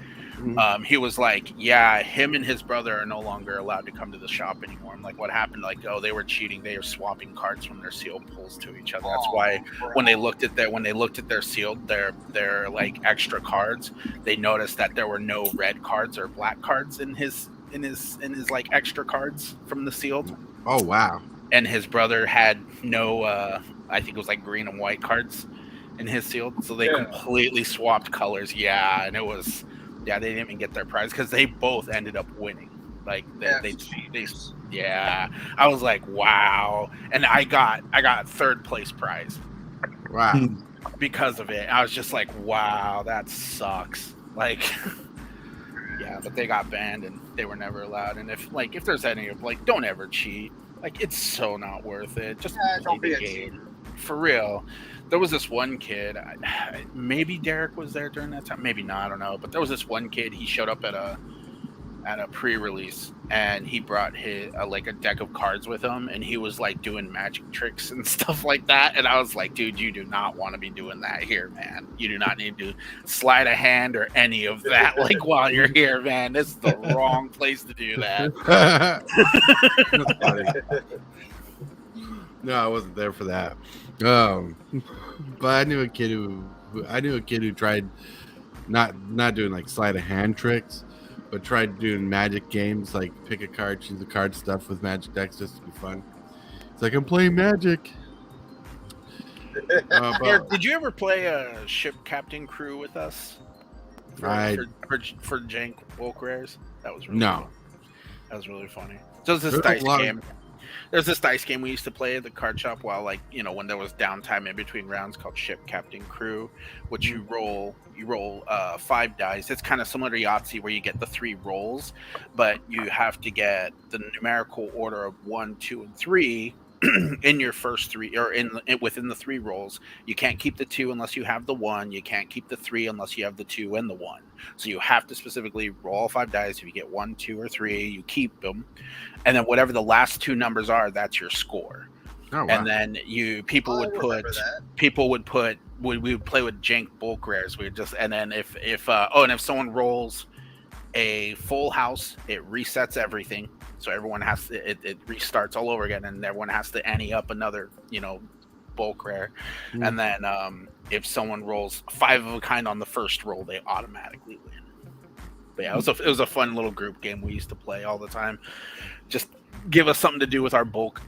He was like, yeah, him and his brother are no longer allowed to come to the shop anymore. I'm like, what happened? Like, oh, they were cheating. They were swapping cards from their sealed pulls to each other. That's why when they looked at their sealed, their like extra cards, they noticed that there were no red cards or black cards in his like extra cards from the sealed. Oh wow. And his brother had no, I think it was like green and white cards in his sealed. So they completely swapped colors. Yeah, and it was, they didn't even get their prize because they both ended up winning. Like they I was like, wow. And I got 3rd place prize. Wow. Because of it. I was just like, wow, that sucks. Like, yeah, but they got banned and they were never allowed. And if there's any, like, don't ever cheat. Like, it's so not worth it. Just play the game. For real. There was this one kid. Maybe Derek was there during that time. Maybe not. I don't know. But there was this one kid. He showed up at a pre-release, and he brought his like a deck of cards with him, and he was like doing magic tricks and stuff like that. And I was like, dude, you do not want to be doing that here, man. You do not need to slide a hand or any of that like while you're here, man. This is the wrong place to do that. That's funny. No, I wasn't there for that. But I knew a kid who tried not doing like sleight of hand tricks, but tried doing magic games, like pick a card, choose a card stuff with magic decks just to be fun. It's like, I'm playing Magic. Did you ever play a Ship Captain Crew with us? For Jank Bulk Rares? That was really fun. That was really funny. So there's this dice game. There's this dice game we used to play at the card shop while, like, you know, when there was downtime in between rounds, called Ship Captain Crew, which you roll 5 dice. It's kind of similar to Yahtzee where you get the 3 rolls, but you have to get the numerical order of 1, 2, and 3 in your first 3, or within the 3 rolls. You can't keep the 2 unless you have the 1. You can't keep the 3 unless you have the 2 and the 1. So you have to specifically roll 5 dice. If you get 1, 2, or 3, you keep them, and then whatever the last 2 numbers are, that's your score. Oh, wow. And then we would play with Jank Bulk Rares. We would just, and then if someone rolls a full house, it resets everything. So everyone has to, it restarts all over again, and everyone has to ante up another, bulk rare. And then if someone rolls 5 of a kind on the first roll, they automatically win. But yeah, it was a fun little group game we used to play all the time. Just give us something to do with our bulk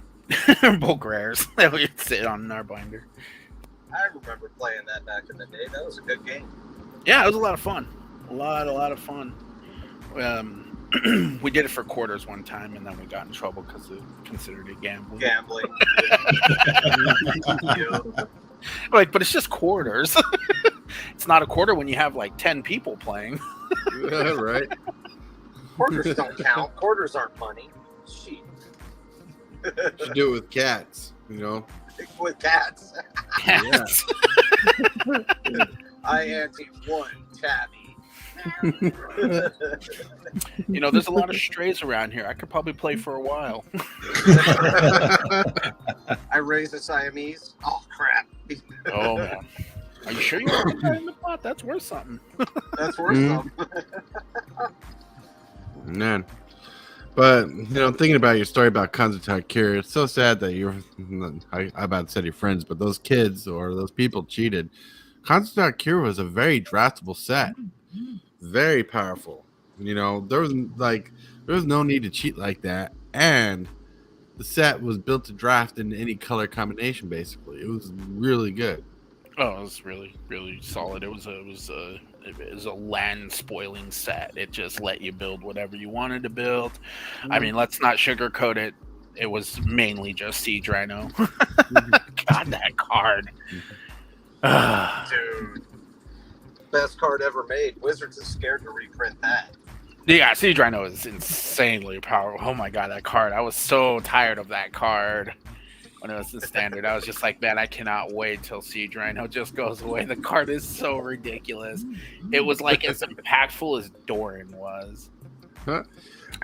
rares that we'd sit on our binder. I remember playing that back in the day. That was a good game. Yeah, it was a lot of fun. A lot of fun. We did it for quarters one time, and then we got in trouble because we considered it gambling. Like, but it's just quarters. It's not a quarter when you have like 10 people playing. Yeah, right. Quarters don't count. Quarters aren't money. Shit. Should do it with cats, With cats. Cats. Yeah. I ante 1 tabby. There's a lot of strays around here. I could probably play for a while. I raise a Siamese. Oh crap. Oh man. Are you sure you want to put that in the pot? That's worth something. That's worth Mhm. something. Man. But, thinking about your story about Kanzutai Cure, it's so sad that I about to say your friends, but those kids or those people cheated. Kanzutai Cure was a very draftable set. Very powerful. There was no need to cheat like that. And the set was built to draft in any color combination, basically. It was really good. Oh, it was really, really solid. It was a land spoiling set. It just let you build whatever you wanted to build. I mean, let's not sugarcoat it. It was mainly just Siege Rhino. God, that card. Dude. Best card ever made. Wizards is scared to reprint that. Yeah, Siege Rhino is insanely powerful. Oh my god, that card. I was so tired of that card when it was in standard. I was just like, man, I cannot wait till Siege Rhino just goes away. The card is so ridiculous. It was like as impactful as Doran was. Huh?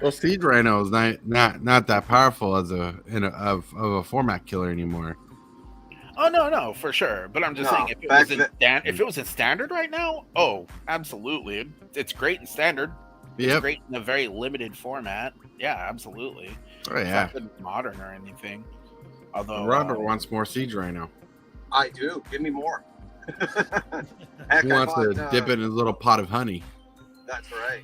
Well, Siege Rhino is not that powerful as a format killer anymore. Oh no, for sure. But I'm just saying, if it was in standard right now, oh, absolutely, it's great in standard. It's great in a very limited format. Yeah, absolutely. Oh yeah, it's not modern or anything. Although Robert wants more Siege Rhino. I do. Give me more. He wants to dip it in his little pot of honey. That's right.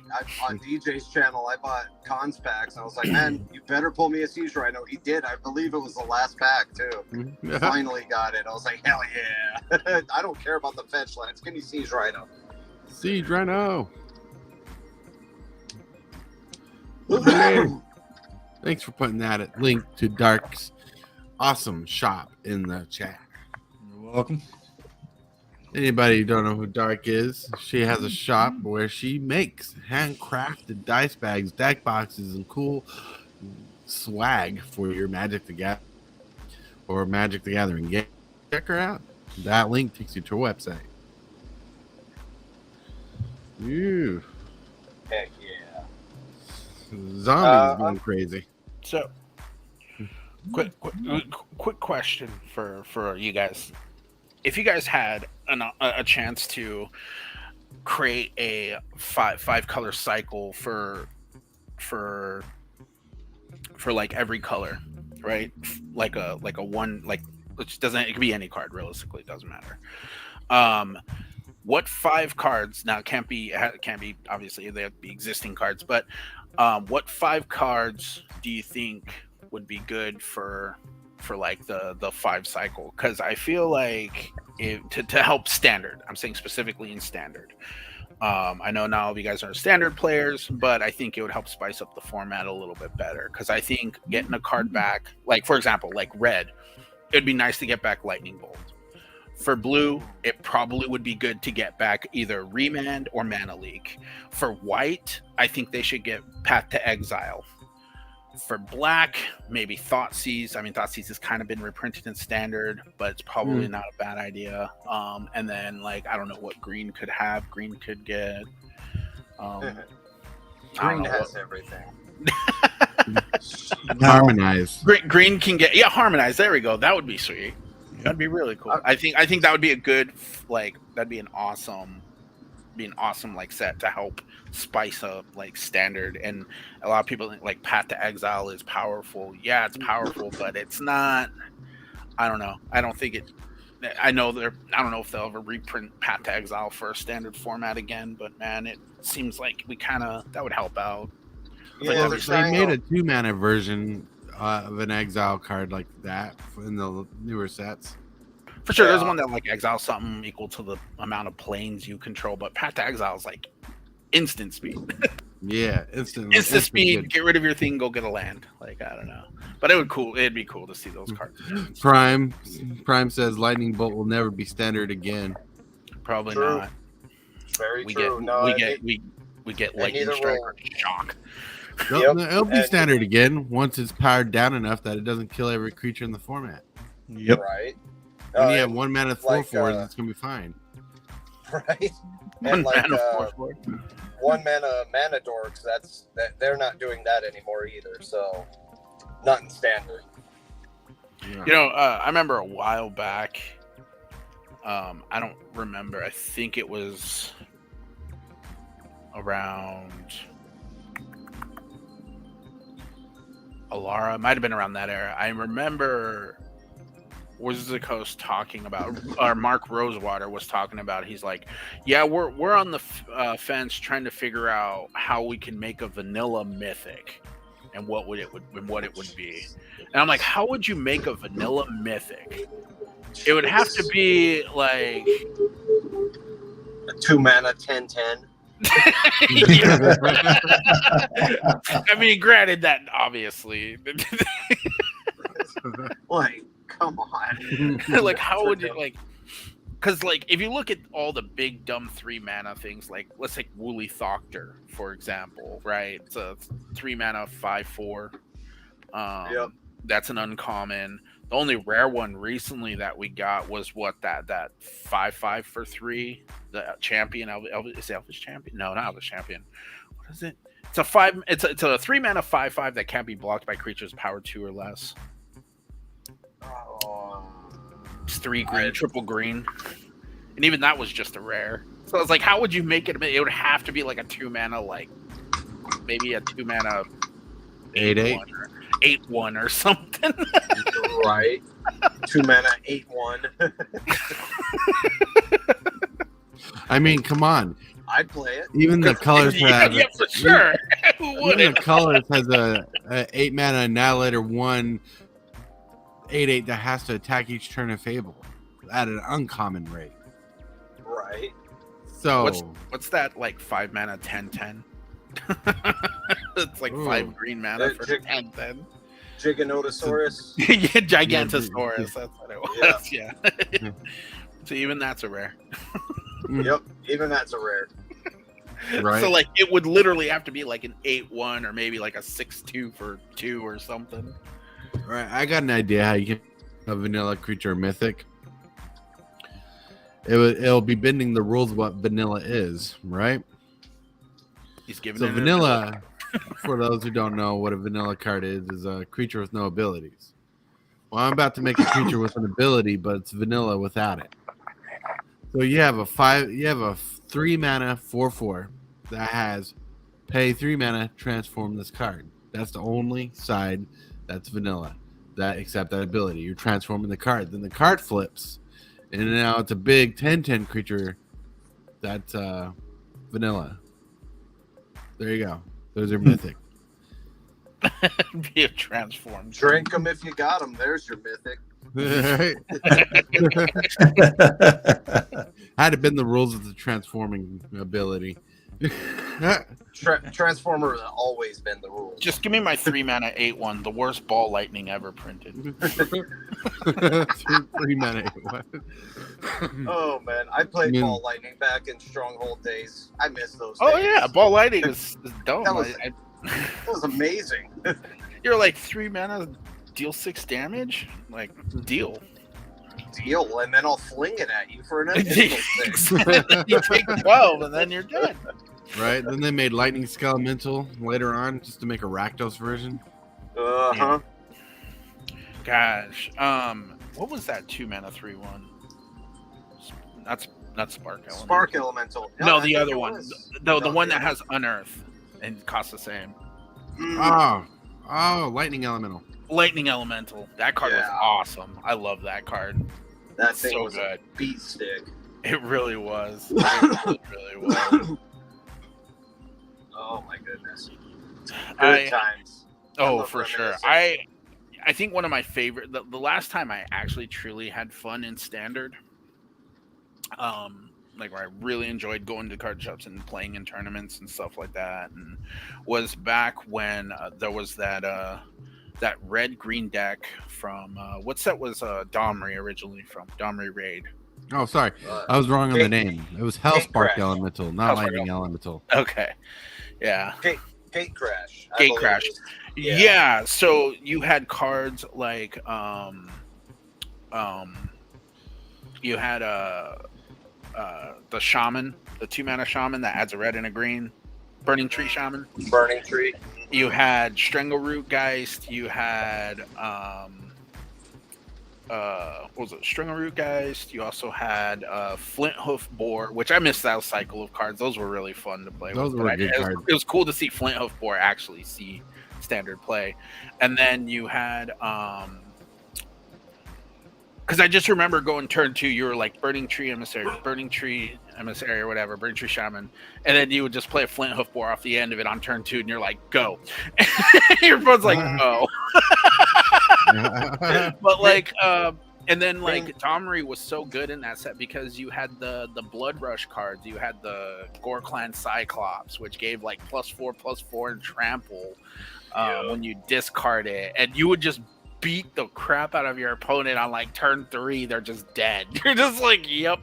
On DJ's channel, I bought cons packs. And I was like, man, you better pull me a Siege Rhino. He did. I believe it was the last pack, too. Finally got it. I was like, hell yeah. I don't care about the fetch lands. Give me Siege Rhino. Siege Rhino. Thanks for putting that link to Dark's awesome shop in the chat. You're welcome. Anybody who don't know who Dark is, she has a shop where she makes handcrafted dice bags, deck boxes, and cool swag for your Magic the Gathering or Magic the Gathering game. Check her out. That link takes you to her website. Ew. Heck yeah. Zombies going crazy. So, quick question for you guys. If you guys had a chance to create a five color cycle for like every color, right? Like a one, like, which doesn't, it could be any card, realistically, it doesn't matter. What 5 cards, now it can't be obviously they have to be existing cards, but what 5 cards do you think would be good for like the 5 cycle? Because I feel like to help standard, I'm saying specifically in standard. I know not all of you guys are standard players, but I think it would help spice up the format a little bit better. Because I think getting a card back, like for example, like red, it'd be nice to get back Lightning Bolt. For blue, it probably would be good to get back either Remand or Mana Leak. For white, I think they should get Path to Exile. For black, maybe Thoughtseize. I mean, Thoughtseize has kind of been reprinted in standard, but it's probably not a bad idea. And then, like, I don't know what green could have. Green could get... Green has everything. Harmonize. Green can get... Yeah, Harmonize. There we go. That would be sweet. That'd be really cool. I think that would be a good, like, that'd be an awesome like set to help spice up like standard. And a lot of people think like Path to Exile is powerful. Yeah, it's powerful, but it's not. I don't know. I don't think it. I know I don't know if they'll ever reprint Path to Exile for a standard format again. But man, it seems like that would help out. Yeah, they made a 2-mana version of an Exile card like that in the newer sets. For sure, there's one that like exiles something equal to the amount of planes you control, but Path to Exile is like instant speed. Yeah, instant speed. Good. Get rid of your thing, go get a land. Like, I don't know, but it'd be cool to see those cards. Prime says Lightning Bolt will never be standard again. Probably True. not. Very We true. get Lightning Strike or Shock. It'll be standard again once it's powered down enough that it doesn't kill every creature in the format. Yep. Right. When you have 1 mana 4/4, it's gonna be fine. Right. And like 1 mana dorks, they're not doing that anymore either. So not in standard. Yeah. You know, I remember a while back, I don't remember. I think it was around Alara. It might have been around that era. I remember Wizards of the Coast talking about, or Mark Rosewater was talking about. He's like, "Yeah, we're on the fence trying to figure out how we can make a vanilla mythic, and what it would be." And I'm like, "How would you make a vanilla mythic? It would have to be like a 2-mana 10/10. I mean, granted that obviously, Like, come on. like how would it like? Because like if you look at all the big dumb 3-mana things, like let's take Woolly Thoctor for example, right? It's a 3-mana 5/4. Yep. That's an uncommon. The only rare one recently that we got was what that 5/5 for 3. The champion, is it Elvish Champion? No, not Elvish Champion. What is it? It's a 5. It's a 3-mana 5/5 that can't be blocked by creatures power 2 or less. It's 3 green, triple green, and even that was just a rare. So I was like, how would you make it? It would have to be like a 2-mana, like maybe a 2-mana 8/8. 8/1 or something. Right. 2-mana 8/1. I mean, come on. I'd play it. Even the colors have. yeah, for sure. Who Even wouldn't? the colors has a 8-mana Annihilator 1 8/8 that has to attack each turn of Fable at an uncommon rate. Right. So What's that like 5-mana 10/10? It's like 5 green mana for 10/10. Giganotosaurus. Yeah, Gigantosaurus. That's what it was. Yeah. So even that's a rare. Yep. Even that's a rare. right. So like it would literally have to be like an 8/1 or maybe like a 6/2 for 2 or something. Right, I got an idea how you can a vanilla creature mythic. It'll be bending the rules of what vanilla is, right? He's giving So it vanilla, for those who don't know what a vanilla card is a creature with no abilities. Well, I'm about to make a creature with an ability, but it's vanilla without it. So you have a 3-mana 4/4 that has pay 3 mana, transform this card. That's the only side that's vanilla. That except that ability. You're transforming the card. Then the card flips. And now it's a big 10/10 creature that's vanilla. There you go. Those are mythic. be a transformed. Drink them if you got them. There's your mythic. Had it been the rules of the transforming ability. Transformer has always been the rule. Just give me my 3-mana 8/1, the worst ball lightning ever printed. 3-mana. Oh man, I played Ball Lightning back in Stronghold days. I miss those. Oh days. yeah, ball lightning is dumb. That was amazing. You're like 3 mana, deal 6 damage. Like deal. And then I'll fling it at you for an additional 6. You take 12, and then you're dead. Right? Then they made Lightning Skelemental later on just to make a Rakdos version. Uh-huh. Gosh, what was that 2-mana 3/1? Not Spark Elemental. Spark Elemental. No, I the think other it one. was. No, the one that has Unearth and costs the same. Oh, Lightning Elemental. Lightning Elemental. That card was awesome. I love that card. That thing so was good. a beat stick. It really was. It really was. Oh my goodness. Good times. Oh, for sure. I think one of my favorite. The last time I actually truly had fun in Standard, like where I really enjoyed going to card shops and playing in tournaments and stuff like that, and was back when there was that red green deck from what's that was Domri originally from Domri Raid. Oh, sorry, I was wrong on the name. It was Hellspark Elemental, not Lightning Elemental. Okay, yeah. Gate Crash. Gate Crash. Yeah. So you had cards like you had the Shaman, the 2-mana Shaman that adds a red and a green, Burning Tree Shaman. Burning Tree. You had Strangleroot Geist. You had what was it, Stringaroo Geist. You also had Flint Hoof Boar, which I missed that cycle of cards. Those were really fun to play Those with. were But good cards. It was cool to see Flint Hoof Boar actually see standard play. And then you had because I just remember going turn 2, you were like Burning Tree Emissary, or whatever, Burning Tree Shaman, and then you would just play a Flint Hoof Boar off the end of it on turn 2, and you're like, go. Your phone's like, oh. But like, and then like Domri was so good in that set because you had the Blood Rush cards, you had the Gore Clan Cyclops, which gave like +4/+4 and trample when you discard it, and you would just beat the crap out of your opponent on like turn 3. They're just dead. You're just like, yep.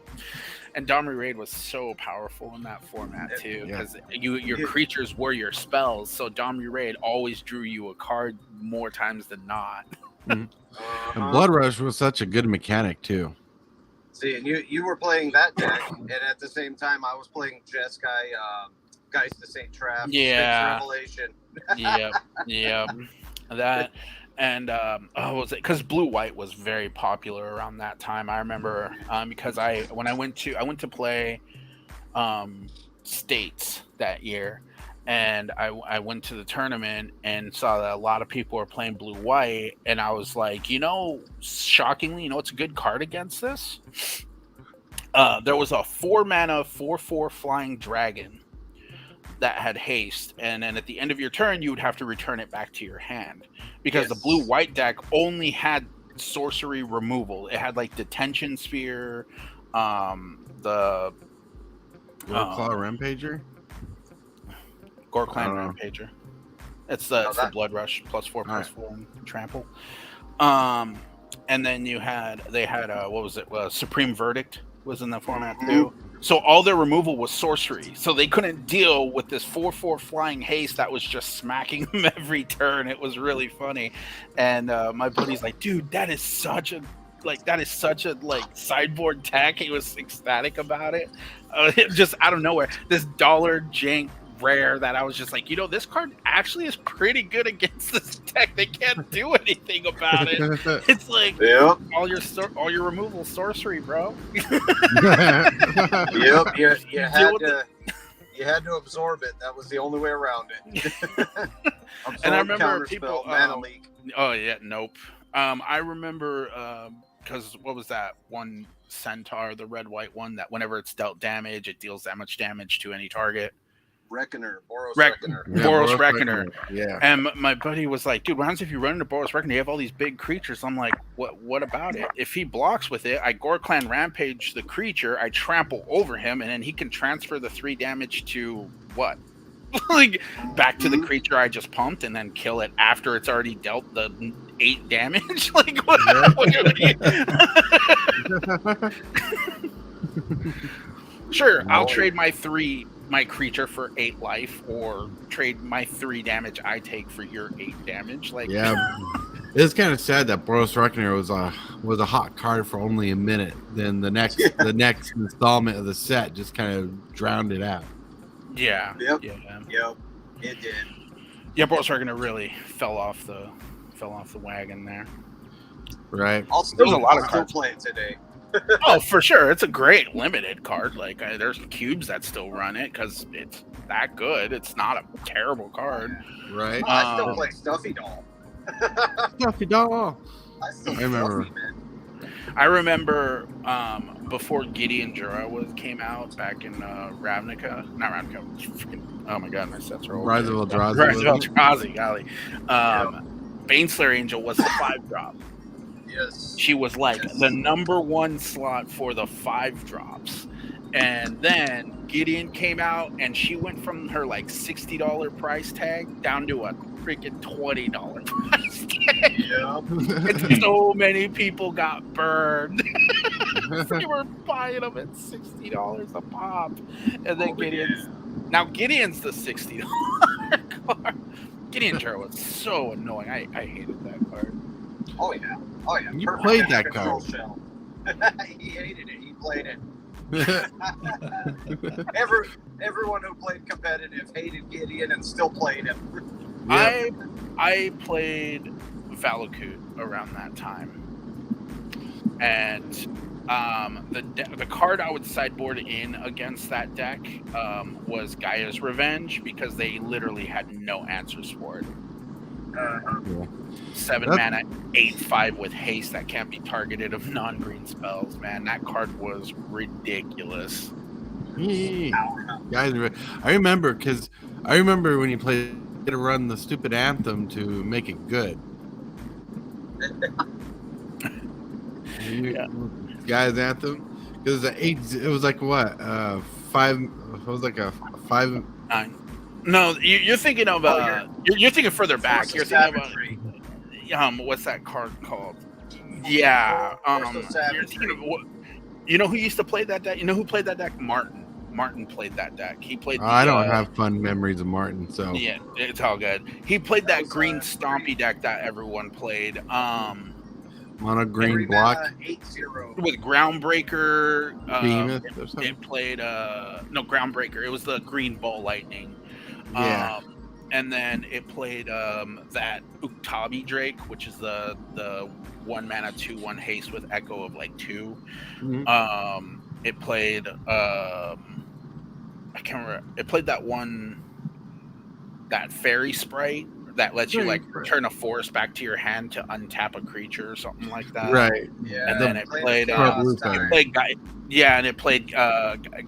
And Domri Raid was so powerful in that format too, because your creatures were your spells. So Domri Raid always drew you a card more times than not. And Blood Rush was such a good mechanic too. See, and you were playing that deck, and at the same time, I was playing Jeskai, Geist of St. Trapp, Revelation. Yeah. That. And was it because Blue White was very popular around that time? I remember because I went to play states that year, and I went to the tournament and saw that a lot of people were playing Blue White, and I was like, shockingly, it's a good card against this. There was a 4-mana 4/4 flying dragon that had haste, and then at the end of your turn you would have to return it back to your hand, because the blue-white deck only had sorcery removal. It had like Detention Sphere, the Claw Rampager, Gore Clan Rampager. It's the Blood Rush +4/+4 and trample. And then they had what was it? Supreme Verdict was in the format too. So all their removal was sorcery. So they couldn't deal with this 4/4 flying haste that was just smacking them every turn. It was really funny. And my buddy's like, dude, that is such a sideboard tech. He was ecstatic about it. Just out of nowhere. This dollar jank rare that I was just like, this card actually is pretty good against this deck. They can't do anything about it. It's like all your removal sorcery, bro. Yep, you had to absorb it. That was the only way around it. And I remember people mana leak. Oh yeah, nope. I remember because what was that one centaur, the red-white one, that whenever it's dealt damage, it deals that much damage to any target. Reckoner, Boros Reckoner. Boros Reckoner. Yeah. And my buddy was like, dude, what happens if you run into Boros Reckoner? You have all these big creatures. I'm like, what about it? If he blocks with it, I Gore Clan Rampage the creature, I trample over him, and then he can transfer the 3 damage to what? Like back to the creature I just pumped, and then kill it after it's already dealt the 8 damage? Like what? Sure, I'll trade my creature for 8 life, or trade my 3 damage I take for your 8 damage. Like, it's kind of sad that Boros Reckoner was a hot card for only a minute. Then the next installment of the set just kind of drowned it out. Yeah. Yep. It did. Yeah, Boros Reckoner really fell off the wagon there. Right. There's a lot of still cards playing today. Oh, for sure. It's a great limited card. Like, there's cubes that still run it because it's that good. It's not a terrible card. Right. I still play Stuffy Doll. Stuffy Doll. I remember. I remember before Gideon Jura came out back in Ravnica. Not Ravnica. Oh my god, my sets are old. Rise of Eldrazi. Rise of Eldrazi, golly. Baneslayer Angel was the 5-drop. Yes. She was like the #1 slot for the 5-drops. And then Gideon came out, and she went from her like $60 price tag down to a freaking $20 price tag. Yeah. And so many people got burned. They were buying them at $60 a pop. And then Gideon's the $60 card. Gideon Jura was so annoying. I hated that card. Oh yeah. You played that card. He hated it. He played it. Everyone who played competitive hated Gideon and still played him. I played Valakut around that time. and the card I would sideboard in against that deck was Gaia's Revenge, because they literally had no answers for it. 7 mana, 8/5 with haste that can't be targeted of non-green spells. Man, that card was ridiculous. Guys, I remember when you played to run the stupid anthem to make it good. Guys, anthem, because it was like what 5. It was like a 5. 9. No, you're thinking of you're thinking further back. You're thinking about what's that card called? Yeah, you're thinking of you know who used to play that deck? You know who played that deck? Martin played that deck. He played. I don't have fun memories of Martin, so yeah, it's all good. He played that green stompy deck that everyone played. Mono green block 8/0 with Groundbreaker. Behemoth or something? It played no Groundbreaker. It was the green ball lightning. Yeah. And then it played that Uktabi Drake, which is the 1 mana 2/1 haste with echo of like 2. Mhm. It played I can't remember. It played that fairy sprite that lets you like turn a forest back to your hand to untap a creature or something like that. Right. Yeah. And then it played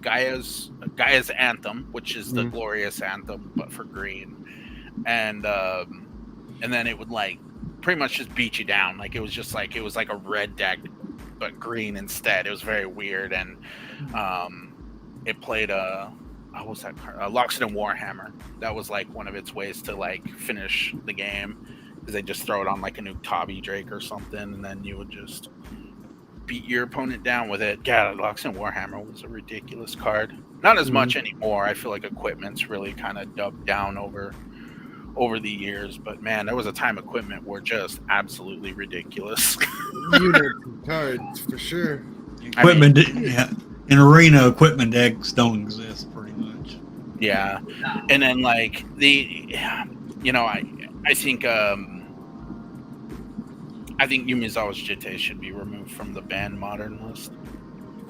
Gaia's Anthem, which is the glorious anthem, but for green. And then it would like pretty much just beat you down. Like it was like a red deck, but green instead. It was very weird. And it played what was that card? Loxodon Warhammer. That was like one of its ways to like finish the game, because they just throw it on like a Uktabi Drake or something, and then you would just beat your opponent down with it. Yeah, Loxodon Warhammer was a ridiculous card. Not as much anymore. I feel like equipment's really kind of dubbed down over the years, but man, there was a time equipment were just absolutely ridiculous. Unit cards for sure. Equipment, in arena, equipment decks don't exist pretty much. Yeah, and then like I think Yumizawa's Jite should be removed from the banned modern list.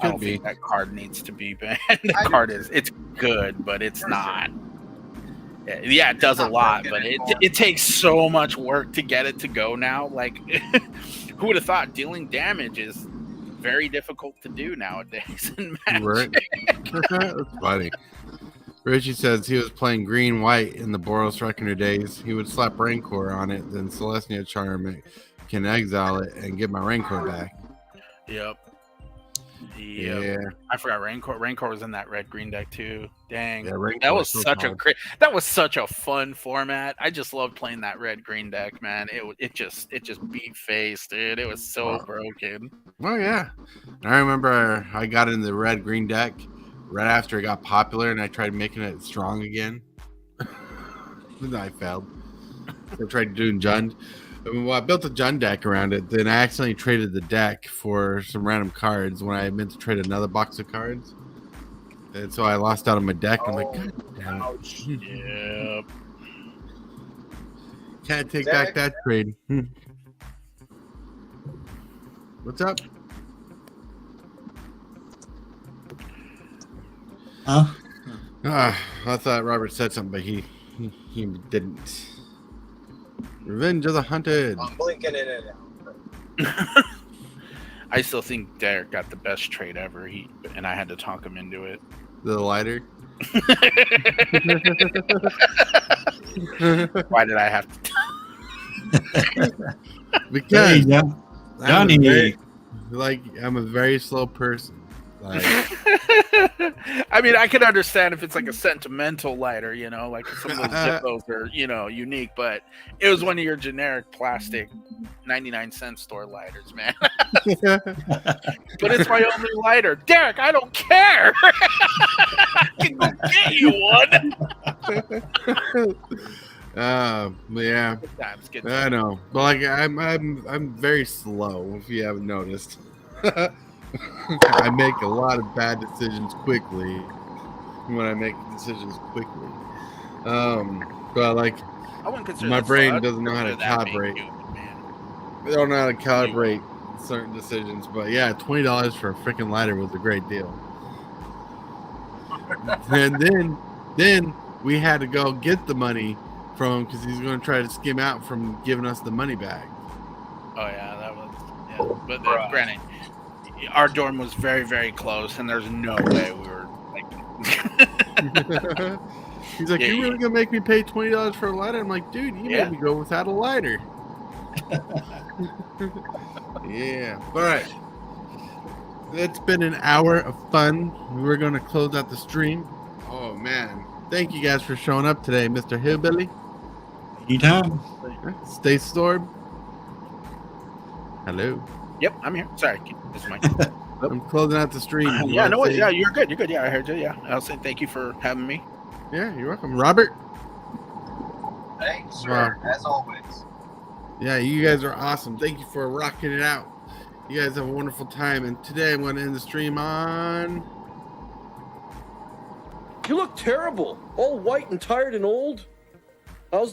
I don't think that card needs to be banned. It's good, but it's not. Yeah, it does a lot, but it takes so much work to get it to go now. Like, who would have thought dealing damage is very difficult to do nowadays in Magic? Right. That's funny. Richie says he was playing green-white in the Boros Reckoner days. He would slap Rancor on it, then Celestia Charm can exile it and get my Rancor back. Yep. Yeah. I forgot Rancor. Rancor was in that red-green deck too. Dang. Yeah, that was such a fun format. I just loved playing that red-green deck, man. It just beat face, dude. It was so broken. Oh yeah. I remember I got in the red-green deck right after it got popular, and I tried making it strong again. Then I failed. I tried doing Jund. Well, I built a Jund deck around it. Then I accidentally traded the deck for some random cards when I meant to trade another box of cards. And so I lost out on my deck. I'm like, God damn it. Ouch. Yep. Can't take back that trade. What's up? Huh? I thought Robert said something, but he didn't. Revenge of the Hunted. I'm blinking in and out. I still think Derek got the best trade ever. And I had to talk him into it. The lighter. Why did I have to? Because Johnny, I'm a very slow person. Like, I mean, I can understand if it's like a sentimental lighter, like some of those Zippos are, unique, but it was one of your generic plastic 99-cent store lighters, man. But it's my only lighter. Derek, I don't care. I can go get you one. Yeah. Good times, good I times. know. But like I'm very slow, if you haven't noticed. I make a lot of bad decisions quickly when I make decisions quickly. But like I wouldn't consider my that brain slow. doesn't know how to Consider that being calibrate. human, man. I don't know how to calibrate certain decisions. But yeah, $20 for a freaking lighter was a great deal. And then we had to go get the money from him because he's going to try to skim out from giving us the money back. Oh yeah, that was But granted, our dorm was very, very close, and there's no way we were like. He's like, "You really gonna make me pay $20 for a lighter?" I'm like, "Dude, you made me go without a lighter." Yeah. All right. It's been an hour of fun. We're gonna close out the stream. Oh man. Thank you guys for showing up today, Mr. Hillbilly. Anytime. Stay Storm. Hello. Yep, I'm here. Sorry, this mic. I'm closing out the stream. Yeah, no worries. Yeah, you're good. You're good. Yeah, I heard you. Yeah, I'll say thank you for having me. Yeah, you're welcome, Robert. Thanks, sir. As always. Yeah, you guys are awesome. Thank you for rocking it out. You guys have a wonderful time. And today I'm going to end the stream on. You look terrible. All white and tired and old.